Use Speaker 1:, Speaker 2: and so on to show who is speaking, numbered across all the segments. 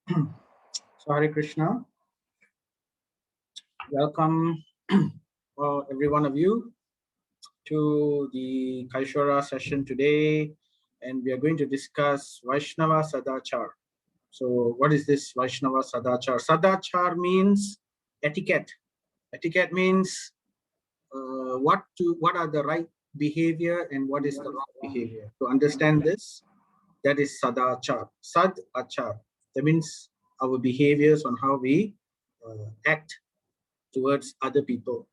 Speaker 1: So Hare Krishna, welcome every one of you to the Kaishwara session today, and we are going to discuss Vaishnava Sadachar. So what is this Vaishnava Sadachar? Sadachar means etiquette. Etiquette means what are the right behavior and what is the wrong behavior. To understand this, that is Sadachar. Sadachar. That means our behaviors on how we act towards other people.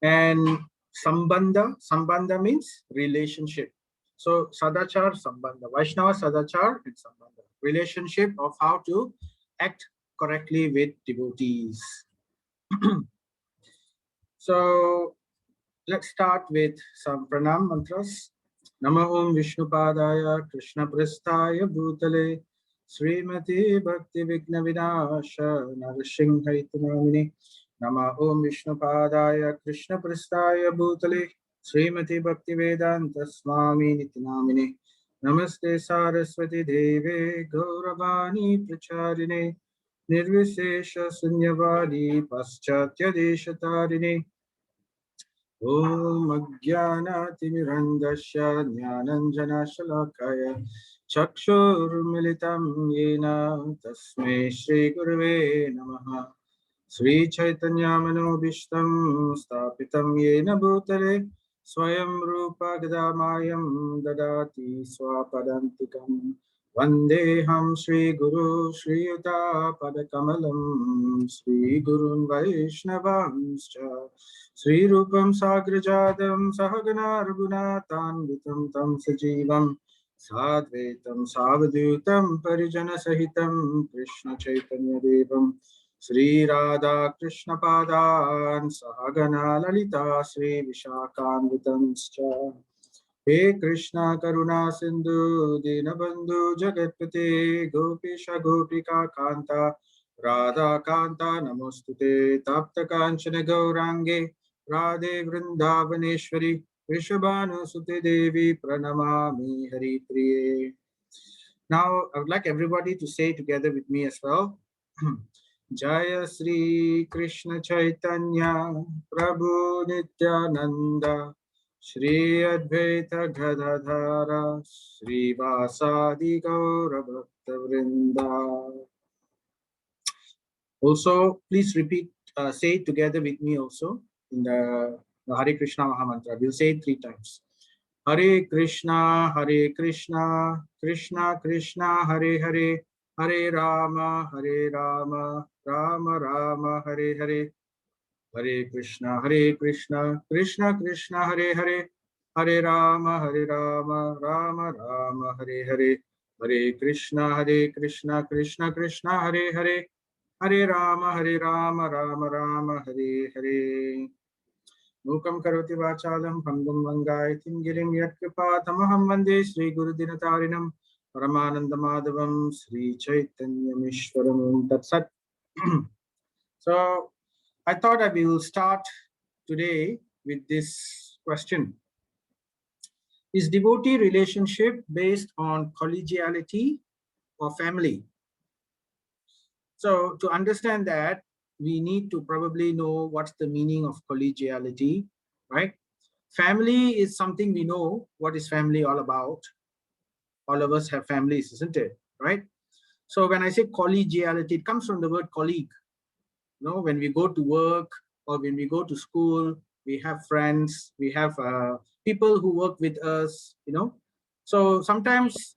Speaker 1: And sambandha means relationship. So sadachar, sambandha, Vaishnava sadachar and sambandha, relationship of how to act correctly with devotees. So let's start with some pranam mantras. Nama Om Vishnupadaya Krishna Prasthaya Bhutale Srimati Bhakti Vigna Vinasha Narsinghaitanamini. Nama Om Vishnupadaya Krishna Prasthaya Bhutale Srimati Bhakti Vedanta Swami Nitinamini. Namaste Saraswati Deve Gauravani Pracharine Nirvishesha Sunyavadi Paschatya Deshatarine. Om Ajnanaatimirandasya Jnananjanashalakaya Chakshurmilitam Yena Tasmai Shri Gurave Namaha. Sri Chaitanya Manobishtam Stapitam Yena Bhutale Swayam Rupa Gadamayam Dadati Swapadantikam Vandeham Shri Guru Shri Yuta Padakamalam Shri Gurun Vaishnavanscha Sri Rupam Sagrajadam Sahagana Raghunatanvitam Tam Sajivam Sadvetam Savadutam Parijana Sahitam Krishna Chaitanya Devam Sri Radha Krishna Padan Sahagana Lalita Sri Vishakhanvitamscha. He Krishna Karuna Sindhu Dinabandhu Jagatpate Gopisha Gopika Kanta Radha Kanta Namostute Tapta Kanchana Gaurange Radhe Vrindavaneshwari Vrishabhanu Sute Devi Pranamami Hari Priye. Now I would like everybody to say together with me as well. Jaya Sri Krishna Chaitanya Prabhu Nityananda Shri Advaita Gadadhara Shri Vasadi Gaura Bhakta Vrinda. Also, please repeat, say it together with me also in the Hare Krishna Mahamantra. We'll say it 3 times. Hare Krishna, Krishna Krishna, Hare Hare, Hare Rama, Rama Rama, Hare Hare. Hare Krishna, Krishna Krishna, Hare Hare, Hare Rama, Rama Rama, Hare Hare. Hare Krishna, Krishna Krishna, Hare Hare, Hare Rama, Rama Rama, Hare Hare. Mukam karoti vachalam pangam vangayatим girim yatkripatamaham vande Sri Guru Dinatarinam Paramananda Madhavam Sri Chaitanya Mishwaram Tatsat. So I thought I will start today with this question. Is devotee relationship based on collegiality or family? So to understand that, we need to probably know what's the meaning of collegiality, right? Family is something we know what is family all about. All of us have families, isn't it? Right? So when I say collegiality, it comes from the word colleague. You know, when we go to work or when we go to school, we have friends, we have people who work with us, you know. So sometimes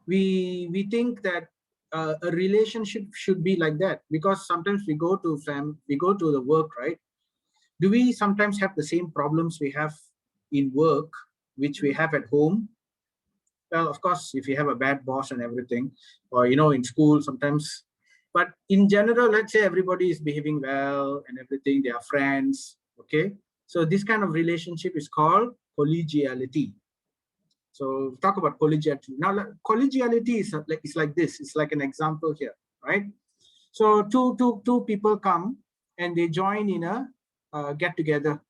Speaker 1: we think that a relationship should be like that, because sometimes we go to the work, right? Do we sometimes have the same problems we have in work which we have at home? Well, of course, if you have a bad boss and everything, or you know, in school sometimes, but in general, let's say everybody is behaving well and everything, they are friends, okay? So this kind of relationship is called collegiality. So talk about collegiality. Now, collegiality is like this. It's like an example here, right? So two people come and they join in a get together.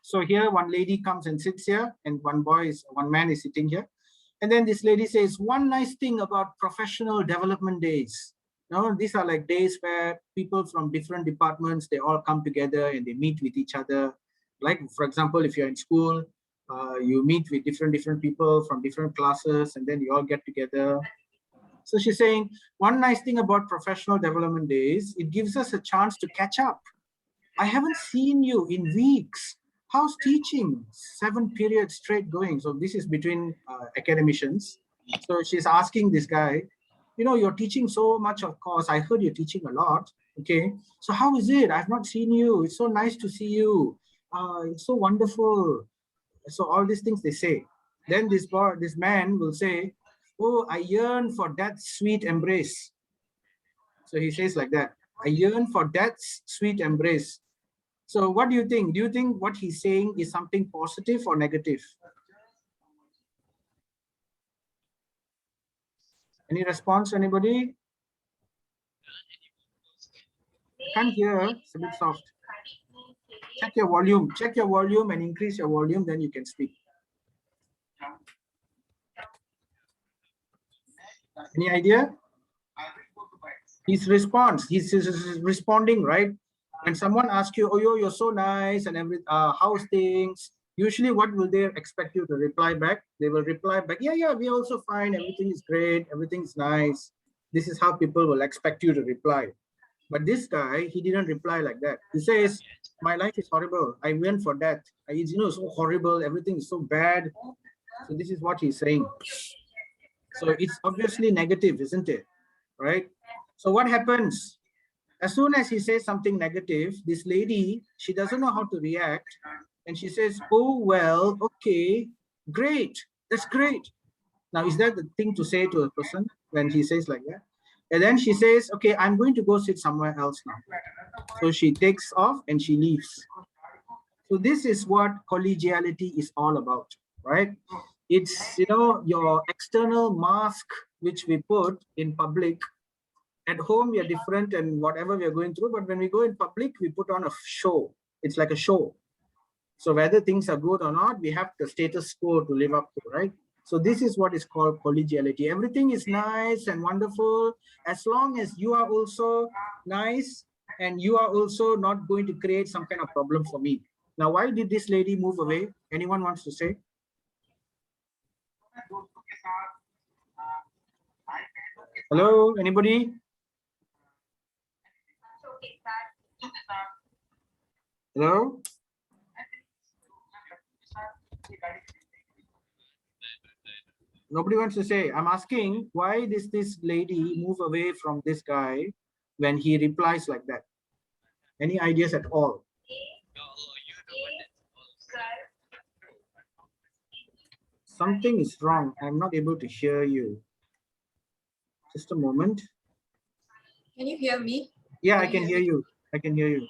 Speaker 1: So here one lady comes and sits here, and one man is sitting here, And then this lady says, one nice thing about professional development days. No, these are like days where people from different departments, they all come together and they meet with each other. Like, for example, if you're in school, you meet with different people from different classes, and then you all get together. So she's saying, one nice thing about professional development days, it gives us a chance to catch up. I haven't seen you in weeks. How's teaching? 7 periods straight going. So this is between academicians. So she's asking this guy, you know, you're teaching so much, of course. I heard you're teaching a lot. Okay. So how is it? I've not seen you. It's so nice to see you. It's so wonderful. So all these things they say. Then this man will say, oh, I yearn for that sweet embrace. So he says like that. I yearn for that sweet embrace. So what do you think? Do you think what he's saying is something positive or negative? Any response, anybody? Can't hear, it's a bit soft. Check your volume and increase your volume, then you can speak. Any idea? His response, he's responding, right? When someone asks you, oh, you're so nice and how's things? Usually what will they expect you to reply back? They will reply back, yeah, we also fine, everything is great, everything's nice. This is how people will expect you to reply. But this guy, he didn't reply like that. He says, my life is horrible. I went for that. It's, so horrible. Everything is so bad. So this is what he's saying. So it's obviously negative, isn't it? Right? So what happens? As soon as he says something negative, this lady, she doesn't know how to react. And she says, oh, well, okay, great. That's great. Now, is that the thing to say to a person when he says like that? And then she says, okay, I'm going to go sit somewhere else now. So she takes off and she leaves. So this is what collegiality is all about, right? It's, your external mask, which we put in public. At home, we are different and whatever we are going through. But when we go in public, we put on a show. It's like a show. So whether things are good or not, we have the status quo to live up to, right? So this is what is called collegiality. Everything is nice and wonderful as long as you are also nice and you are also not going to create some kind of problem for me. Now, why did this lady move away? Anyone wants to say? Hello, anybody? Hello? Nobody wants to say. I'm asking, why does this lady move away from this guy when he replies like that? Any ideas at all? Something is wrong. I'm not able to hear you. Just a moment.
Speaker 2: Can you hear me?
Speaker 1: Yeah, I can hear you. I can hear you.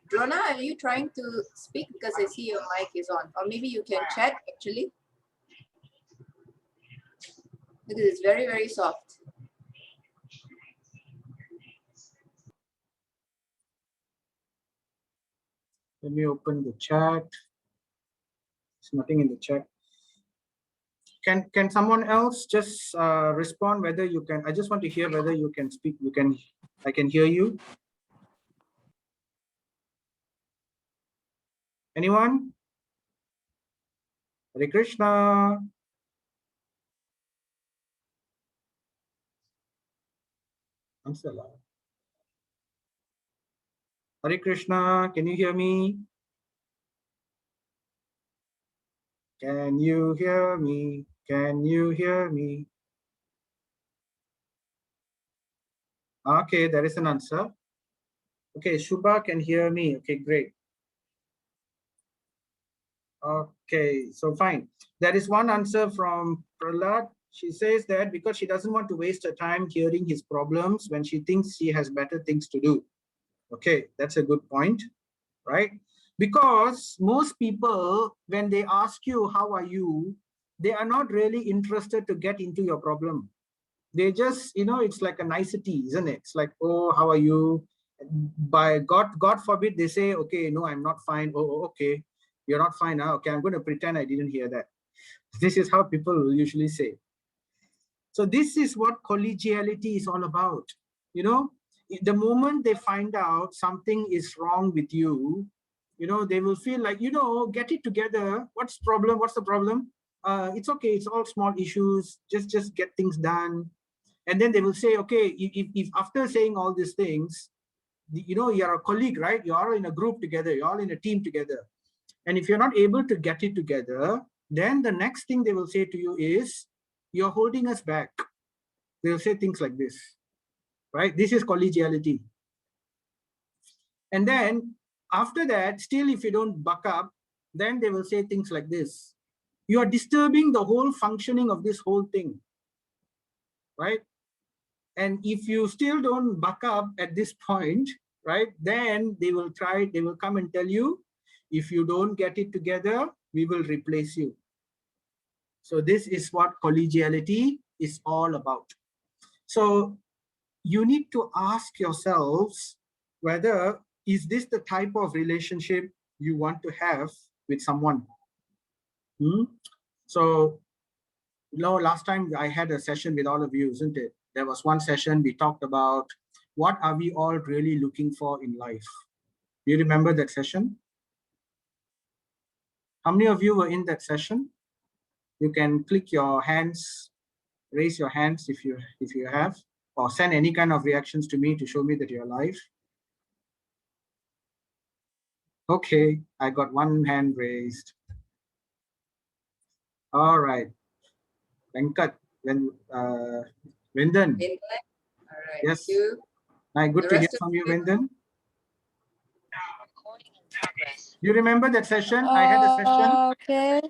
Speaker 2: Drona, are you trying to speak? Because I see your mic is on. Or maybe you can chat actually. Because it's very, very soft.
Speaker 1: Let me open the chat. There's nothing in the chat. Can someone else just respond whether you can? I just want to hear whether you can speak. I can hear you. Anyone? Hare Krishna. Answer loud. Hare Krishna, can you hear me? Can you hear me? Can you hear me? Okay, there is an answer. Okay, Shubha can hear me. Okay, great. Okay, so fine. There is one answer from Prahlad. She says that because she doesn't want to waste her time hearing his problems when she thinks she has better things to do. Okay, that's a good point, right? Because most people, when they ask you, how are you? They are not really interested to get into your problem. They just, it's like a nicety, isn't it? It's like, oh, how are you? By God forbid, they say, okay, no, I'm not fine. Oh, okay, you're not fine now. Okay, I'm going to pretend I didn't hear that. This is how people usually say. So this is what collegiality is all about. You know, the moment they find out something is wrong with you, you know, they will feel like, you know, get it together. What's problem? What's the problem? It's okay. It's all small issues. Just get things done. And then they will say, okay, if after saying all these things, you know, you're a colleague, right? You're all in a group together. You're all in a team together. And if you're not able to get it together, then the next thing they will say to you is, you're holding us back. They'll say things like this, right? This is collegiality. And then after that, still if you don't buck up, then they will say things like this. You are disturbing the whole functioning of this whole thing, right? And if you still don't buck up at this point, right, then they will come and tell you, if you don't get it together, we will replace you. So this is what collegiality is all about. So you need to ask yourselves whether is this the type of relationship you want to have with someone. So, you know, last time I had a session with all of you, isn't it? There was one session we talked about what are we all really looking for in life. Do you remember that session? How many of you were in that session? You can click your hands, raise your hands if you have, or send any kind of reactions to me to show me that you're alive. Okay, I got one hand raised. All right. Venkat, Vindan.
Speaker 2: All right.
Speaker 1: Yes.
Speaker 2: Thank you.
Speaker 1: Hi, good to hear from you, Vindan. You remember that session? I had a session.
Speaker 3: Okay.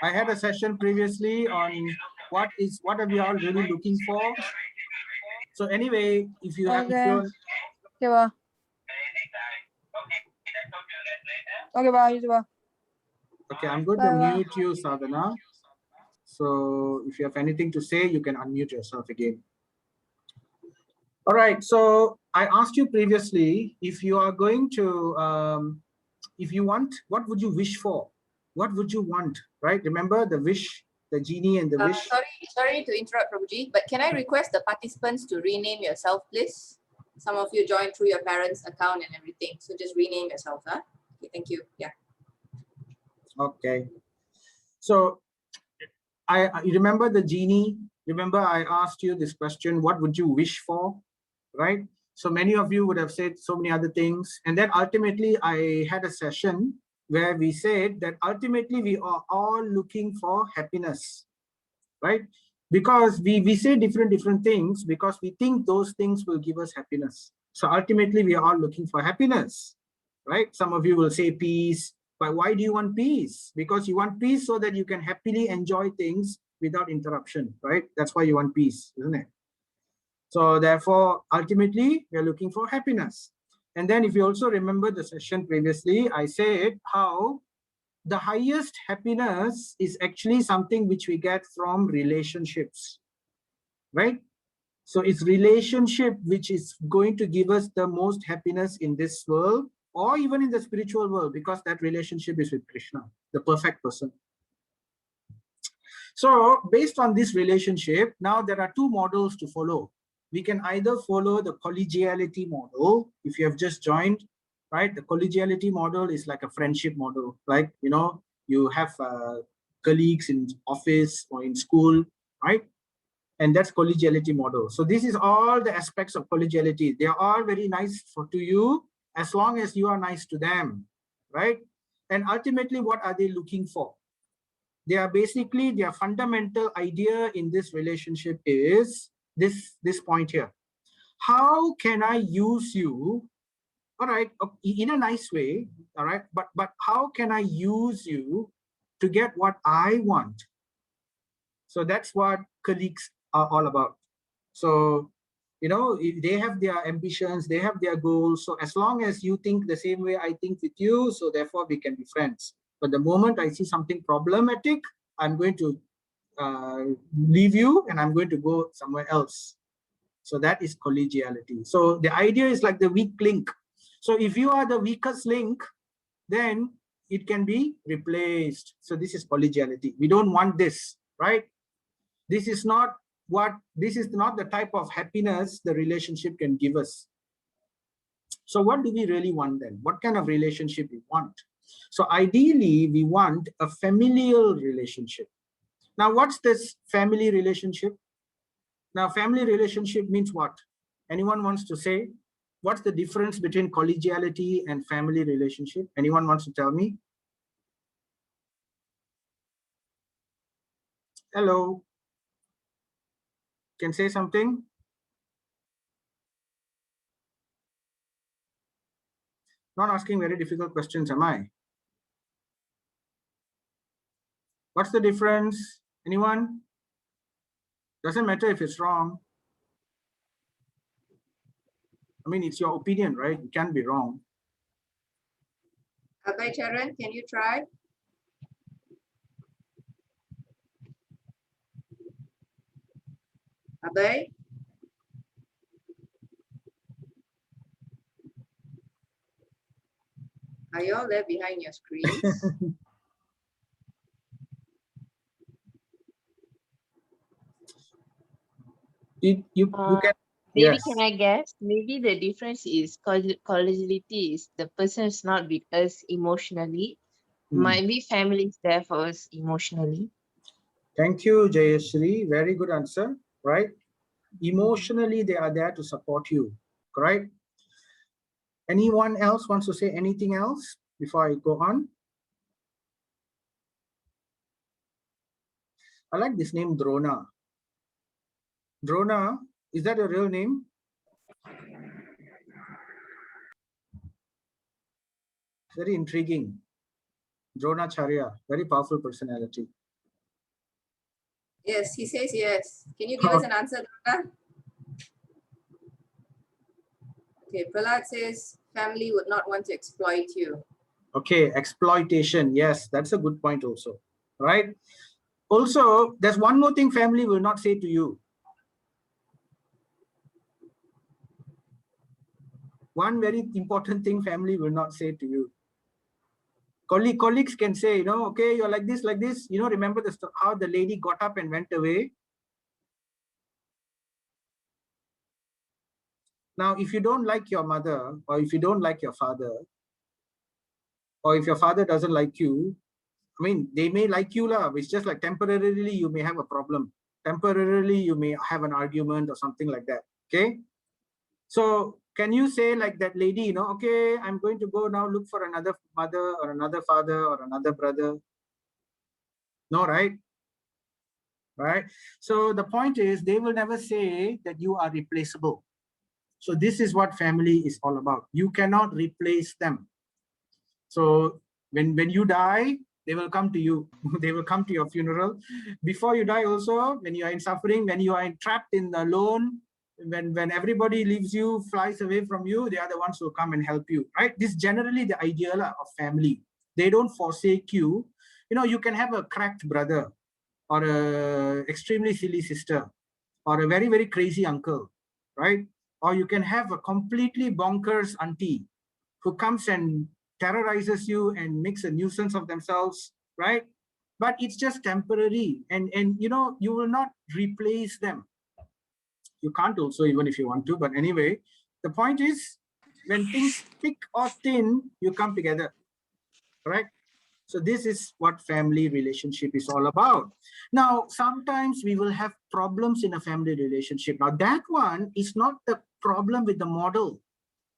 Speaker 1: I had a session previously on what are we all really looking for. So anyway, if you have,
Speaker 3: Okay, ba. Okay, ba. Ito ba?
Speaker 1: Okay, I'm going to mute you, Sadhana. So if you have anything to say, you can unmute yourself again. All right. So I asked you previously if you are going to, if you want, what would you wish for? What would you want? Right? Remember the wish, the genie, and the wish.
Speaker 2: Sorry to interrupt, Prabhuji, but can I request the participants to rename yourself, please? Some of you joined through your parents' account and everything, so just rename yourself, huh? Okay, thank you. Yeah.
Speaker 1: Okay. So I remember the genie. Remember I asked you this question, what would you wish for? Right? So many of you would have said so many other things. And then ultimately I had a session where we said that ultimately we are all looking for happiness, right? Because we say different things because we think those things will give us happiness. So ultimately we are all looking for happiness, right? Some of you will say peace, but why do you want peace? Because you want peace so that you can happily enjoy things without interruption, right? That's why you want peace, isn't it? So therefore, ultimately, we are looking for happiness. And then if you also remember the session previously, I said how the highest happiness is actually something which we get from relationships, right? So it's relationship which is going to give us the most happiness in this world or even in the spiritual world, because that relationship is with Krishna, the perfect person. So based on this relationship, now there are two models to follow. We can either follow the collegiality model. If you have just joined, right? The collegiality model is like a friendship model. Like, you know, you have colleagues in office or in school, right? And that's collegiality model. So this is all the aspects of collegiality. They are all very nice to you as long as you are nice to them, right? And ultimately, what are they looking for? They are basically, their fundamental idea in this relationship is this point here. How can I use you, all right, in a nice way, all right, but how can I use you to get what I want? So that's what colleagues are all about. So, you know, if they have their ambitions, they have their goals. So as long as you think the same way I think with you, so therefore we can be friends. But the moment I see something problematic, I'm going to leave you and I'm going to go somewhere else. So that is collegiality. So the idea is like the weak link. So if you are the weakest link, then it can be replaced. So this is collegiality. We don't want this, right? This is not the type of happiness the relationship can give us. So what do we really want then? What kind of relationship we want? So ideally, we want a familial relationship. Now, what's this family relationship? Now, family relationship means what? Anyone wants to say? What's the difference between collegiality and family relationship? Anyone wants to tell me? Hello? Can say something? Not asking very difficult questions, am I? What's the difference? Anyone? Doesn't matter if it's wrong. I mean, it's your opinion, right? It can be wrong.
Speaker 2: Upachara, can you try? Abhay? Are you all there behind your screens?
Speaker 1: You can,
Speaker 4: Maybe
Speaker 1: yes.
Speaker 4: can I guess? Maybe the difference is collegiality is the person is not with us emotionally. Might be family is there for us emotionally.
Speaker 1: Thank you, Jayashree. Very good answer, right? Emotionally, they are there to support you, right? Anyone else wants to say anything else before I go on? I like this name, Drona. Drona, is that a real name? Very intriguing. Dronacharya, very powerful personality.
Speaker 2: Yes, he says yes. Can you give us an answer, Durga? Okay, Prahlad says family would not want to exploit you.
Speaker 1: Okay, exploitation. Yes, that's a good point also, right? Also, there's one more thing family will not say to you. One very important thing family will not say to you. Colleagues can say, you know, okay, you're like this, you know, remember how the lady got up and went away? Now, if you don't like your mother, or if you don't like your father, or if your father doesn't like you, I mean, they may like you, it's just like temporarily you may have a problem. Temporarily you may have an argument or something like that, okay? So can you say like that lady, you know, okay, I'm going to go now look for another mother or another father or another brother? No, right? Right? So the point is they will never say that you are replaceable. So this is what family is all about. You cannot replace them. So when you die, they will come to you. They will come to your funeral. Before you die also, when you are in suffering, when you are trapped in the alone, when everybody leaves you, flies away from you, they are the ones who come and help you, right? This is generally the ideal of family. They don't forsake you. You know, you can have a cracked brother or a extremely silly sister or a very, very crazy uncle, right? Or you can have a completely bonkers auntie who comes and terrorizes you and makes a nuisance of themselves, right? But it's just temporary, and you know, you will not replace them. You can't also, even if you want to, but anyway, the point is when things thick or thin, you come together, right? So this is what family relationship is all about. Now, sometimes we will have problems in a family relationship. Now, that one is not the problem with the model.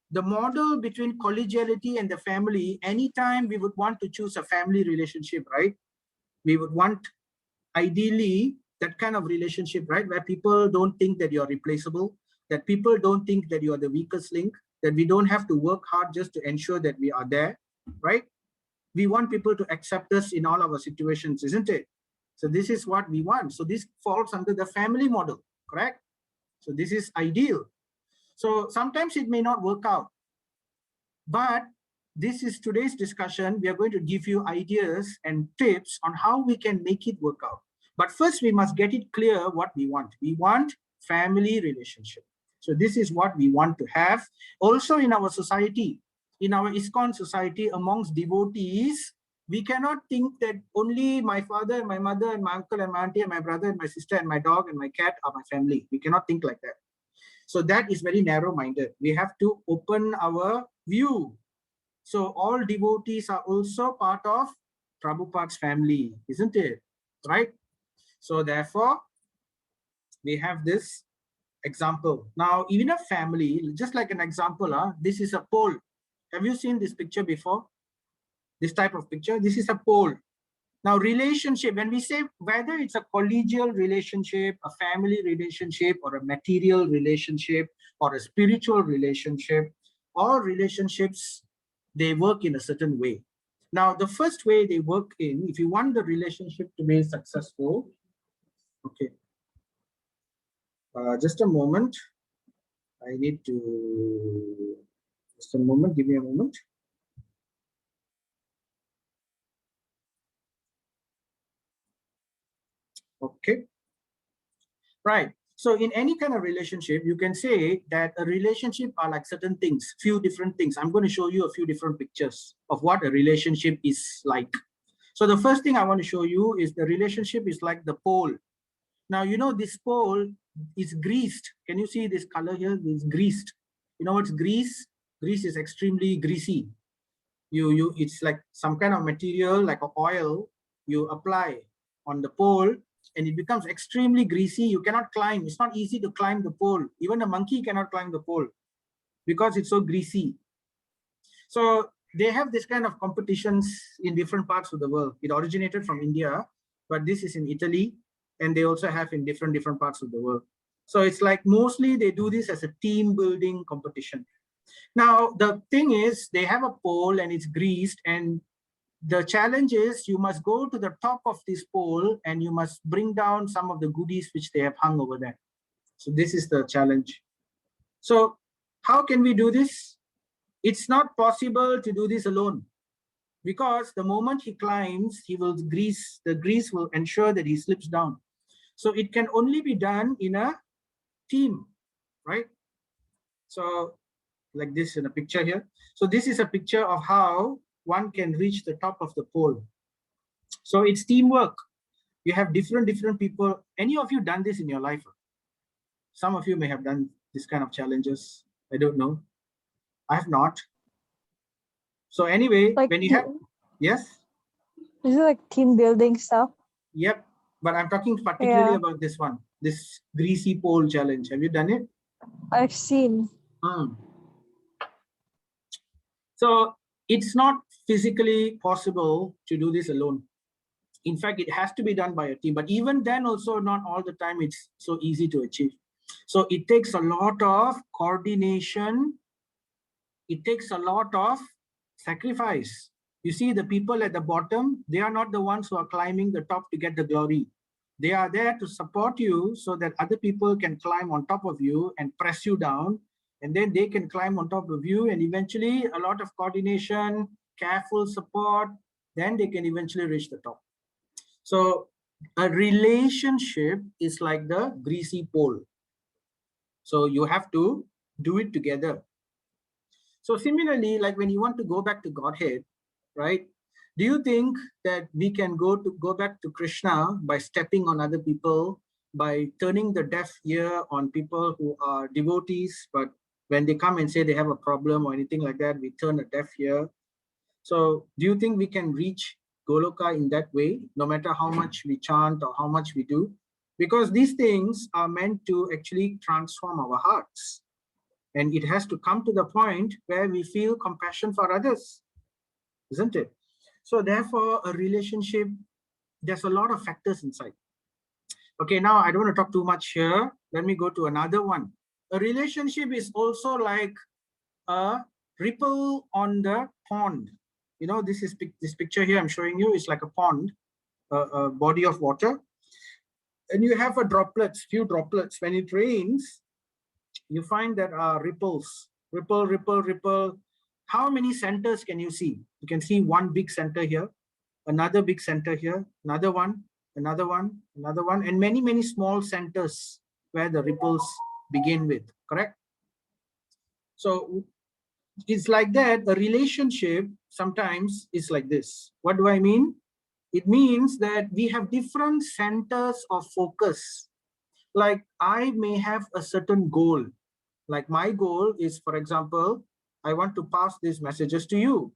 Speaker 1: The model between collegiality and the family, anytime we would want to choose a family relationship, right? We would want ideally that kind of relationship, right? Where people don't think that you're replaceable, that people don't think that you're the weakest link, that we don't have to work hard just to ensure that we are there, right? We want people to accept us in all our situations, isn't it? So this is what we want. So this falls under the family model, correct? So this is ideal. So sometimes it may not work out, but this is today's discussion. We are going to give you ideas and tips on how we can make it work out. But first, we must get it clear what we want. We want family relationship. So this is what we want to have. Also in our society, in our ISKCON society, amongst devotees, we cannot think that only my father and my mother and my uncle and my auntie and my brother and my sister and my dog and my cat are my family. We cannot think like that. So that is very narrow-minded. We have to open our view. So all devotees are also part of Prabhupada's family, isn't it? Right? So therefore, we have this example. Now, even a family, just like an example, this is a pole. Have you seen this picture before? This type of picture? This is a pole. Now, relationship, when we say whether it's a collegial relationship, a family relationship, or a material relationship, or a spiritual relationship, all relationships, they work in a certain way. Now, the first way they work in, if you want the relationship to be successful, okay, just a moment. I need to, just a moment, give me a moment. Okay. Right. So in any kind of relationship, you can say that a relationship are like certain things, few different things. I'm going to show you a few different pictures of what a relationship is like. So the first thing I want to show you is the relationship is like the pole. Now, you know, this pole is greased. Can you see this color here? It's greased. You know what's grease? Grease is extremely greasy. It's like some kind of material, like a oil, you apply on the pole and it becomes extremely greasy. You cannot climb. It's not easy to climb the pole. Even a monkey cannot climb the pole because it's so greasy. So they have this kind of competitions in different parts of the world. It originated from India, but this is in Italy, and they also have in different parts of the world. So it's like mostly they do this as a team building competition. Now, the thing is, they have a pole and it's greased, and the challenge is you must go to the top of this pole and you must bring down some of the goodies which they have hung over there. So this is the challenge. So how can we do this? It's not possible to do this alone, because the moment he climbs, the grease will ensure that he slips down. So it can only be done in a team, right? So like this in a picture here. So this is a picture of how one can reach the top of the pole. So it's teamwork. You have different people. Any of you done this in your life? Some of you may have done this kind of challenges. I don't know. I have not. So anyway,
Speaker 3: Like
Speaker 1: when you have, yes?
Speaker 3: Is it like team building stuff?
Speaker 1: Yep. But I'm talking particularly
Speaker 3: Yeah,
Speaker 1: about this one, this greasy pole challenge. Have you done it?
Speaker 3: I've seen.
Speaker 1: So it's not physically possible to do this alone. In fact, it has to be done by a team, but even then also not all the time it's so easy to achieve. So it takes a lot of coordination. It takes a lot of sacrifice. You see, the people at the bottom, they are not the ones who are climbing the top to get the glory. They are there to support you so that other people can climb on top of you and press you down, and then they can climb on top of you, and eventually a lot of coordination, careful support, then they can eventually reach the top. So a relationship is like the greasy pole. So you have to do it together. So similarly, like when you want to go back to Godhead, right? Do you think that we can go back to Krishna by stepping on other people, by turning the deaf ear on people who are devotees, but when they come and say they have a problem or anything like that, we turn a deaf ear? So do you think we can reach Goloka in that way, no matter how much we chant or how much we do? Because these things are meant to actually transform our hearts. And it has to come to the point where we feel compassion for others, isn't it? So therefore, a relationship, there's a lot of factors inside. Okay, now I don't want to talk too much here. Let me go to another one. A relationship is also like a ripple on the pond. You know, this picture here I'm showing you is like a pond, a body of water. And you have few droplets. When it rains, you find there are ripples, ripple, ripple, ripple. How many centers can you see? You can see one big center here, another big center here, another one, another one, another one, and many, many small centers where the ripples begin with, correct? So it's like that. A relationship sometimes is like this. What do I mean? It means that we have different centers of focus. Like I may have a certain goal. Like my goal is, for example, I want to pass these messages to you.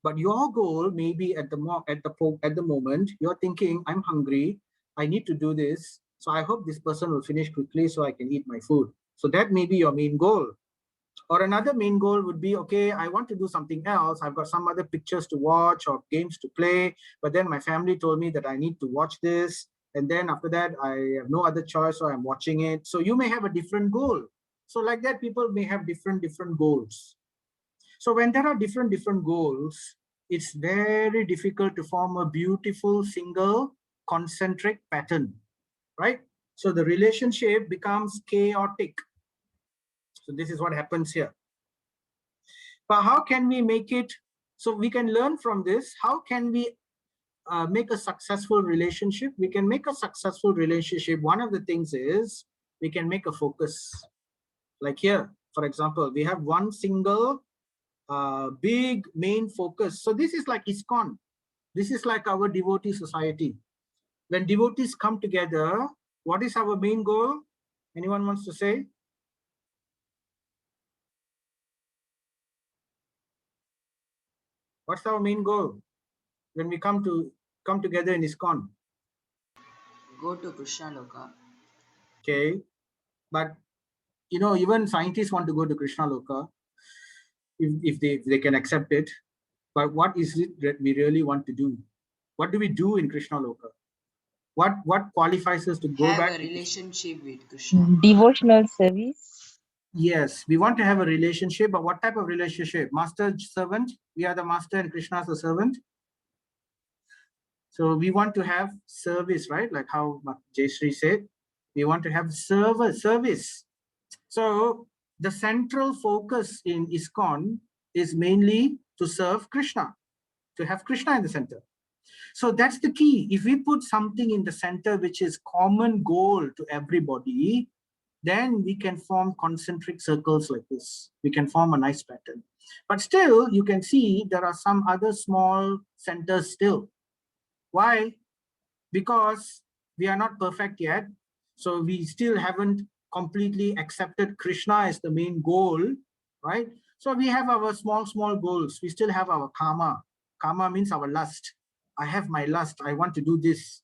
Speaker 1: But your goal may be at the moment you're thinking, I'm hungry, I need to do this, so I hope this person will finish quickly so I can eat my food. So that may be your main goal. Or another main goal would be, okay, I want to do something else. I've got some other pictures to watch or games to play, but then my family told me that I need to watch this. And then after that, I have no other choice, so I'm watching it. So you may have a different goal. So like that, people may have different goals. So when there are different goals, it's very difficult to form a beautiful single concentric pattern, right? So the relationship becomes chaotic. So this is what happens here. But how can we make it, so we can learn from this, how can we make a successful relationship? We can make a successful relationship. One of the things is we can make a focus. Like here, for example, we have one single big main focus. So this is like ISKCON. This is like our devotee society. When devotees come together, what is our main goal? Anyone wants to say? What's our main goal when we come together in ISKCON?
Speaker 5: Go to Krishna Loka.
Speaker 1: Okay, but you know, even scientists want to go to Krishna Loka if they can accept it. But what is it that we really want to do? What do we do in Krishna Loka? What qualifies us to go
Speaker 5: Have
Speaker 1: back?
Speaker 5: a relationship with Krishna.
Speaker 3: Devotional service.
Speaker 1: Yes, we want to have a relationship, but what type of relationship? Master servant? We are the master and Krishna is the servant. So we want to have service, right? Like how Jayshree said, we want to have service. So the central focus in ISKCON is mainly to serve Krishna, to have Krishna in the center. So that's the key. If we put something in the center which is common goal to everybody, then we can form concentric circles like this. We can form a nice pattern. But still, you can see there are some other small centers still. Why? Because we are not perfect yet. So we still haven't completely accepted Krishna as the main goal, right? So we have our small goals. We still have our karma. Karma means our lust. I have my lust. I want to do this.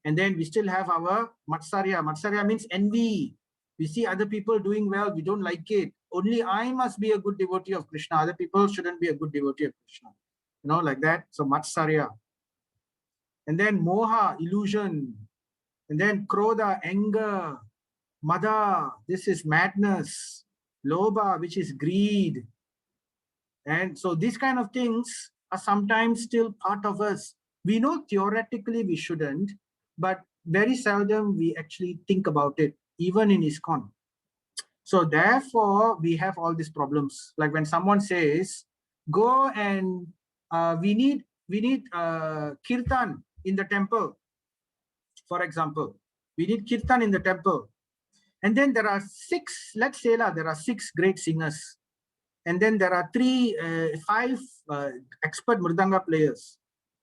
Speaker 1: And then we still have our matsarya. Matsarya means envy. We see other people doing well. We don't like it. Only I must be a good devotee of Krishna. Other people shouldn't be a good devotee of Krishna. You know, like that. So matsarya. And then moha, illusion. And then krodha, anger. Mada, this is madness. Lobha, which is greed. And so these kind of things are sometimes still part of us. We know theoretically we shouldn't, but very seldom we actually think about it, even in ISKCON. So therefore, we have all these problems. Like when someone says, go and we need kirtan in the temple, for example. We need kirtan in the temple. And then there are let's say there are 6 great singers. And then there are 5 expert mridanga players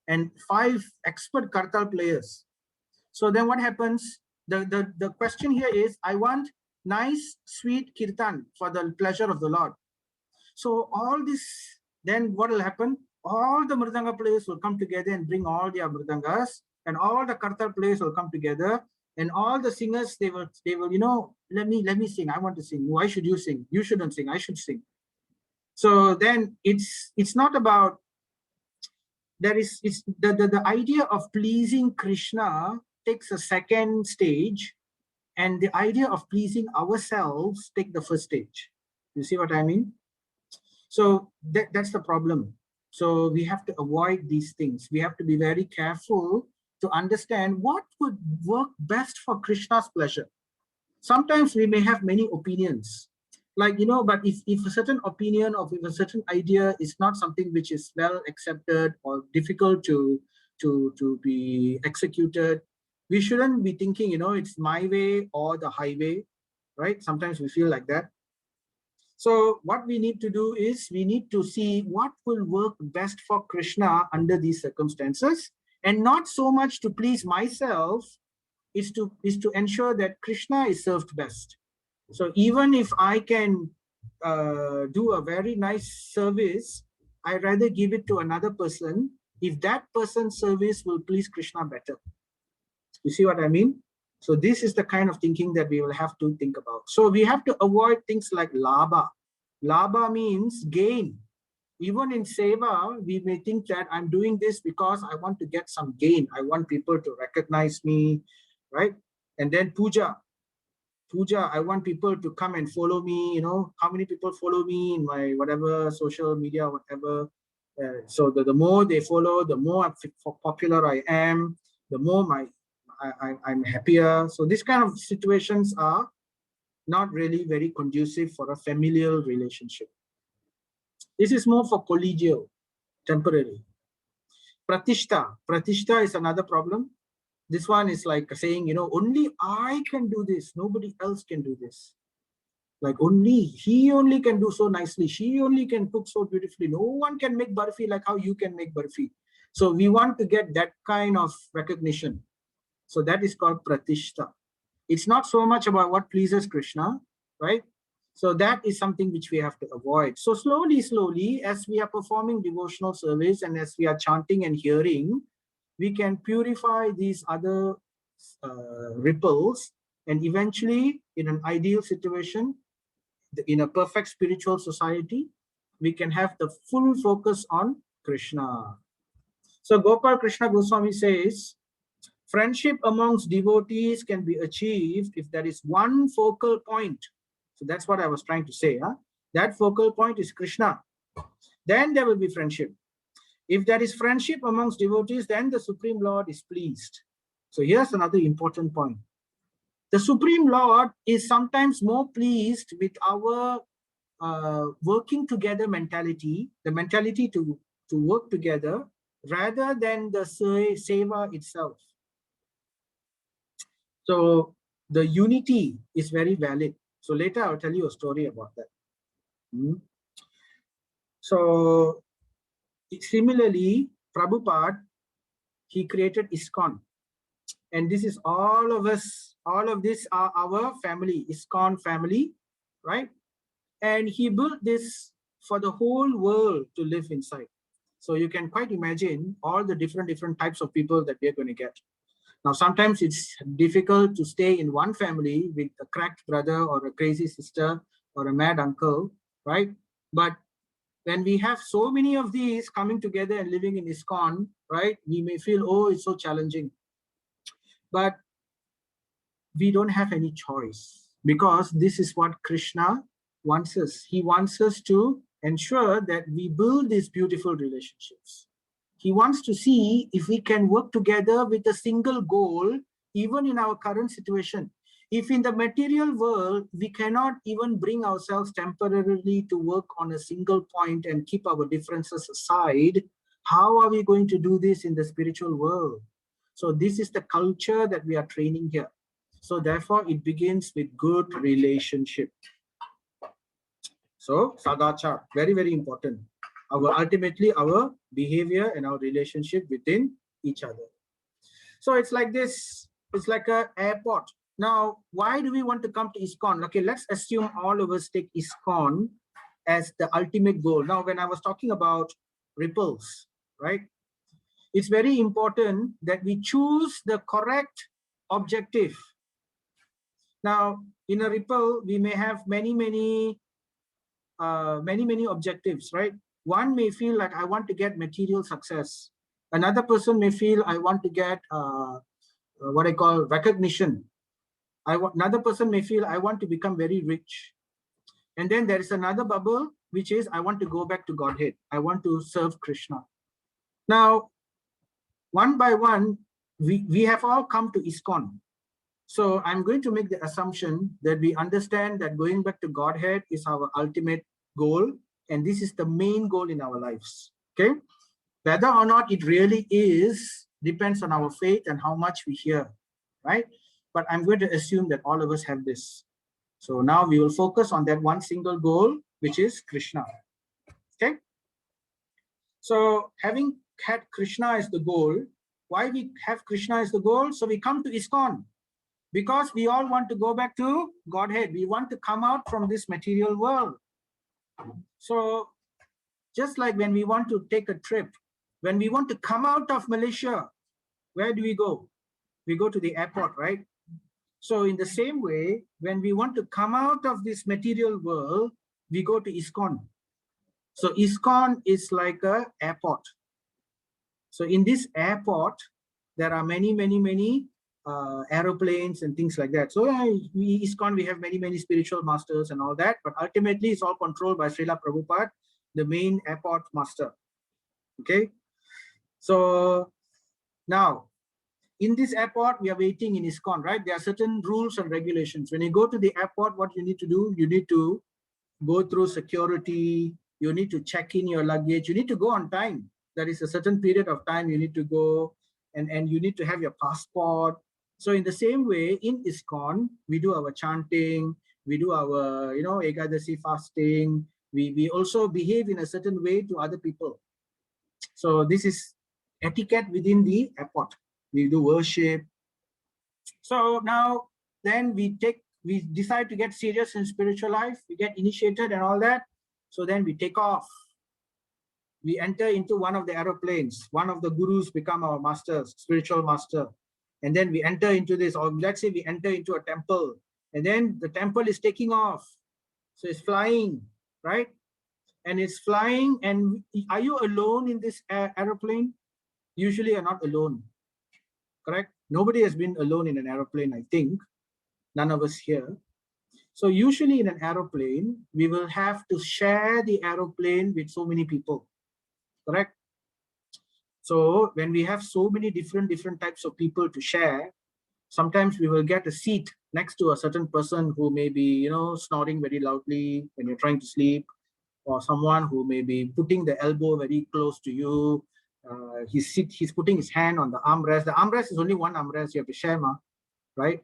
Speaker 1: and 5 expert kartal players. So then what happens? The question here is, I want nice, sweet kirtan for the pleasure of the Lord. So all this, then what will happen? All the mridanga players will come together and bring all their mridangas, and all the kartal players will come together, and all the singers, they will, you know, let me sing. I want to sing. Why should you sing? You shouldn't sing. I should sing. So then it's not about, the idea of pleasing Krishna takes a second stage, and the idea of pleasing ourselves take the first stage. You see what I mean? So that's the problem. So we have to avoid these things. We have to be very careful to understand what would work best for Krishna's pleasure. Sometimes we may have many opinions, like, you know, but if a certain opinion or if a certain idea is not something which is well accepted or difficult to be executed, we shouldn't be thinking, you know, it's my way or the highway, right? Sometimes we feel like that. So what we need to do is we need to see what will work best for Krishna under these circumstances, and not so much to please myself, is to ensure that Krishna is served best. So even if I can do a very nice service, I rather give it to another person if that person's service will please Krishna better. You see what I mean? So this is the kind of thinking that we will have to think about. So we have to avoid things like labha. Labha means gain. Even in seva, we may think that I'm doing this because I want to get some gain. I want people to recognize me, right? And then puja. Puja, I want people to come and follow me. You know, how many people follow me in my whatever social media, whatever. So the more they follow, the more popular I am, the more I'm happier. So these kind of situations are not really very conducive for a familial relationship. This is more for collegial, temporary. Pratishta. Pratishta is another problem. This one is like saying, you know, only I can do this. Nobody else can do this. Like he only can do so nicely. She only can cook so beautifully. No one can make barfi like how you can make barfi. So we want to get that kind of recognition. So that is called pratishta. It's not so much about what pleases Krishna, right? So that is something which we have to avoid. So slowly, as we are performing devotional service and as we are chanting and hearing, we can purify these other ripples, and eventually, in an ideal situation, in a perfect spiritual society, we can have the full focus on Krishna. So Gopal Krishna Goswami says, friendship amongst devotees can be achieved if there is one focal point. So that's what I was trying to say. Huh? That focal point is Krishna. Then there will be friendship. If there is friendship amongst devotees, then the Supreme Lord is pleased. So here's another important point. The Supreme Lord is sometimes more pleased with our working together mentality, the mentality to work together, rather than the seva itself. So the unity is very valid. So later I'll tell you a story about that. So similarly, Prabhupada, he created ISKCON. And this is all of us, all of this are our family, ISKCON family, right? And he built this for the whole world to live inside. So you can quite imagine all the different types of people that we're going to get. Now, sometimes it's difficult to stay in one family with a cracked brother or a crazy sister or a mad uncle, right? But when we have so many of these coming together and living in ISKCON, right, we may feel, oh, it's so challenging. But we don't have any choice, because this is what Krishna wants us. He wants us to ensure that we build these beautiful relationships. He wants to see if we can work together with a single goal, even in our current situation. If in the material world, we cannot even bring ourselves temporarily to work on a single point and keep our differences aside, how are we going to do this in the spiritual world? So this is the culture that we are training here. So therefore, it begins with good relationship. So sadachar, very, very important. Ultimately, our behavior and our relationship within each other. So it's like this. It's like an airport. Now, why do we want to come to ISKCON? Okay, let's assume all of us take ISKCON as the ultimate goal. Now, when I was talking about ripples, right? It's very important that we choose the correct objective. Now, in a ripple, we may have many objectives, right? One may feel like I want to get material success. Another person may feel I want to get what I call recognition. Another person may feel I want to become very rich. And then there is another bubble, which is I want to go back to Godhead. I want to serve Krishna. Now, one by one, we have all come to ISKCON. So I'm going to make the assumption that we understand that going back to Godhead is our ultimate goal, and this is the main goal in our lives, okay? Whether or not it really is depends on our faith and how much we hear, right? But I'm going to assume that all of us have this. So now we will focus on that one single goal, which is Krishna. Okay. So having had Krishna as the goal, why we have Krishna as the goal? So we come to ISKCON because we all want to go back to Godhead. We want to come out from this material world. So just like when we want to take a trip, when we want to come out of Malaysia, where do we go? We go to the airport, right? So in the same way, when we want to come out of this material world, we go to ISKCON. So ISKCON is like an airport. So in this airport, there are many aeroplanes and things like that. So ISKCON, we have many spiritual masters and all that, but ultimately it's all controlled by Srila Prabhupada, the main airport master. Okay. So now, in this airport, we are waiting in ISKCON, right? There are certain rules and regulations. When you go to the airport, what you need to do, you need to go through security, you need to check in your luggage, you need to go on time. There is a certain period of time you need to go, and you need to have your passport. So in the same way, in ISKCON, we do our chanting, we do our, Ekadasi fasting, we also behave in a certain way to other people. So this is etiquette within the airport. We do worship. So now, then we decide to get serious in spiritual life. We get initiated and all that. So then we take off. We enter into one of the aeroplanes. One of the gurus become our master, spiritual master. And then we enter into this, or let's say we enter into a temple. And then the temple is taking off. So it's flying, right? And it's flying. And are you alone in this aeroplane? Usually you're not alone. Correct? Nobody has been alone in an aeroplane, I think. None of us here. So usually in an aeroplane, we will have to share the aeroplane with so many people. Correct? So when we have so many different types of people to share, sometimes we will get a seat next to a certain person who may be, snoring very loudly when you're trying to sleep, or someone who may be putting the elbow very close to you. He's putting his hand on the armrest. The armrest is only one armrest. You have to share, right?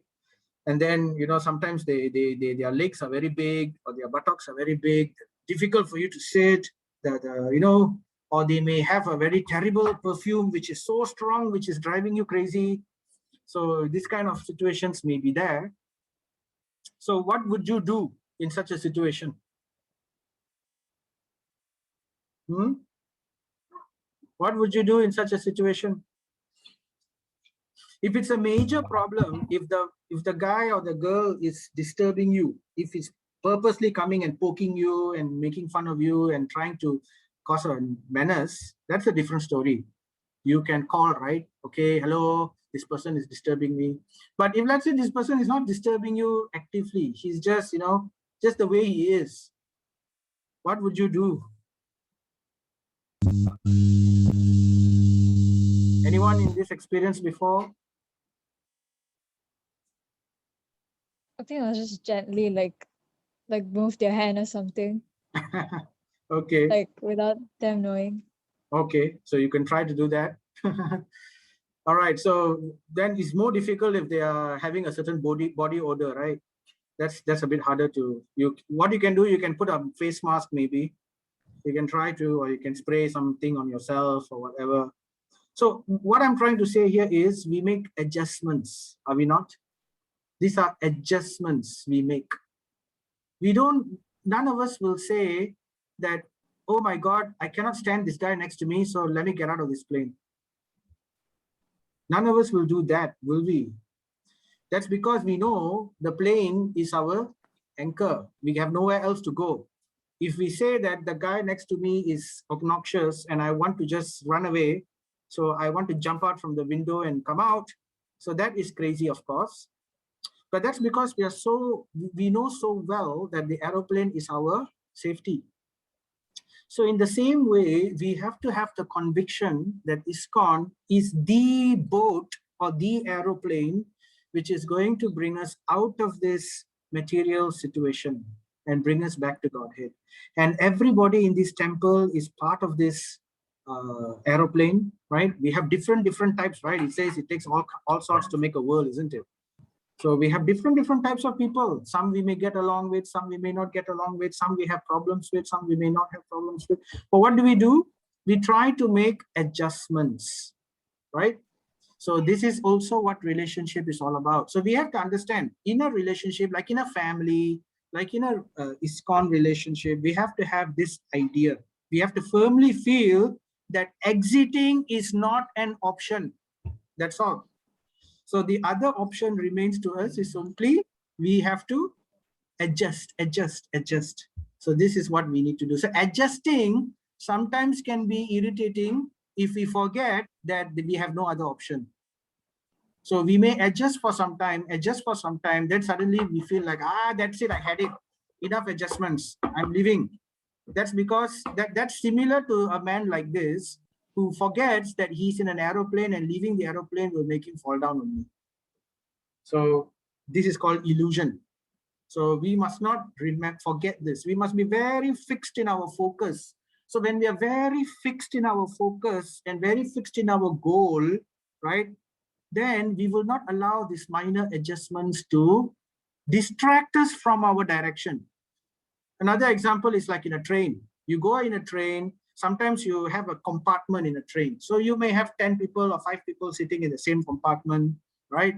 Speaker 1: And then, sometimes their legs are very big, or their buttocks are very big, difficult for you to sit, or they may have a very terrible perfume, which is so strong, which is driving you crazy. So these kind of situations may be there. So what would you do in such a situation? What would you do in such a situation? If it's a major problem, if the guy or the girl is disturbing you, if he's purposely coming and poking you and making fun of you and trying to cause a menace, that's a different story. You can call, right? Okay, hello, this person is disturbing me. But if let's say this person is not disturbing you actively, he's just, just the way he is, what would you do? Anyone in this experience before?
Speaker 6: I think I'll just gently like move their hand or something.
Speaker 1: Okay.
Speaker 6: Like without them knowing.
Speaker 1: Okay, so you can try to do that. All right, so then it's more difficult if they are having a certain body odor, right? That's a bit harder to what you can do, you can put a face mask maybe. You can try to, or you can spray something on yourself or whatever. So what I'm trying to say here is we make adjustments, are we not? These are adjustments we make. None of us will say that, oh my God, I cannot stand this guy next to me, so let me get out of this plane. None of us will do that, will we? That's because we know the plane is our anchor. We have nowhere else to go. If we say that the guy next to me is obnoxious and I want to just run away, so I want to jump out from the window and come out, so that is crazy, of course. But that's because we know so well that the aeroplane is our safety. So in the same way, we have to have the conviction that ISKCON is the boat or the aeroplane which is going to bring us out of this material situation and bring us back to Godhead. And everybody in this temple is part of this aeroplane, right? We have different types, right? It says it takes all sorts to make a world, isn't it? So we have different types of people. Some we may get along with, some we may not get along with, some we have problems with, some we may not have problems with. But what do? We try to make adjustments, right? So this is also what relationship is all about. So we have to understand, in a relationship, like in a family, like in a ISKCON relationship, we have to have this idea. We have to firmly feel that exiting is not an option. That's all. So the other option remains to us is simply we have to adjust. So this is what we need to do. So adjusting sometimes can be irritating if we forget that we have no other option. So we may adjust for some time, then suddenly we feel like, that's it, I had it. Enough adjustments, I'm leaving. That's because that's similar to a man like this who forgets that he's in an aeroplane and leaving the aeroplane will make him fall down on me. So this is called illusion. So we must not forget this. We must be very fixed in our focus. So when we are very fixed in our focus and very fixed in our goal, right, then we will not allow these minor adjustments to distract us from our direction. Another example is like in a train. You go in a train, sometimes you have a compartment in a train. So you may have 10 people or 5 people sitting in the same compartment, right?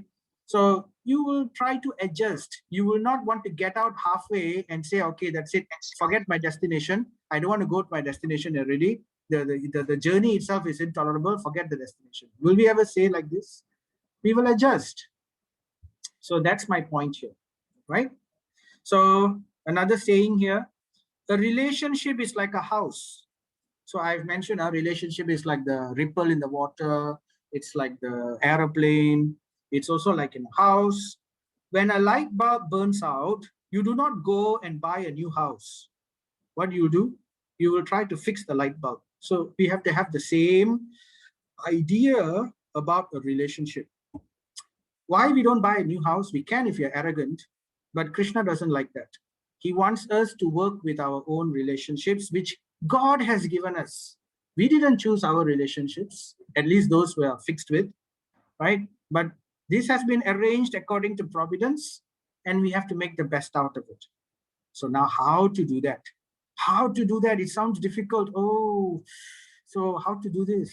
Speaker 1: So you will try to adjust. You will not want to get out halfway and say, okay, that's it. Forget my destination. I don't want to go to my destination already. The journey itself is intolerable. Forget the destination. Will we ever say like this? We will adjust. So that's my point here, right? So another saying here, a relationship is like a house. So I've mentioned a relationship is like the ripple in the water. It's like the aeroplane. It's also like in a house. When a light bulb burns out, you do not go and buy a new house. What do? You will try to fix the light bulb. So we have to have the same idea about a relationship. Why we don't buy a new house? We can if you're arrogant, but Krishna doesn't like that. He wants us to work with our own relationships, which God has given us. We didn't choose our relationships, at least those we are fixed with, right? But this has been arranged according to providence, and we have to make the best out of it. So now how to do that? How to do that? It sounds difficult. Oh, so how to do this?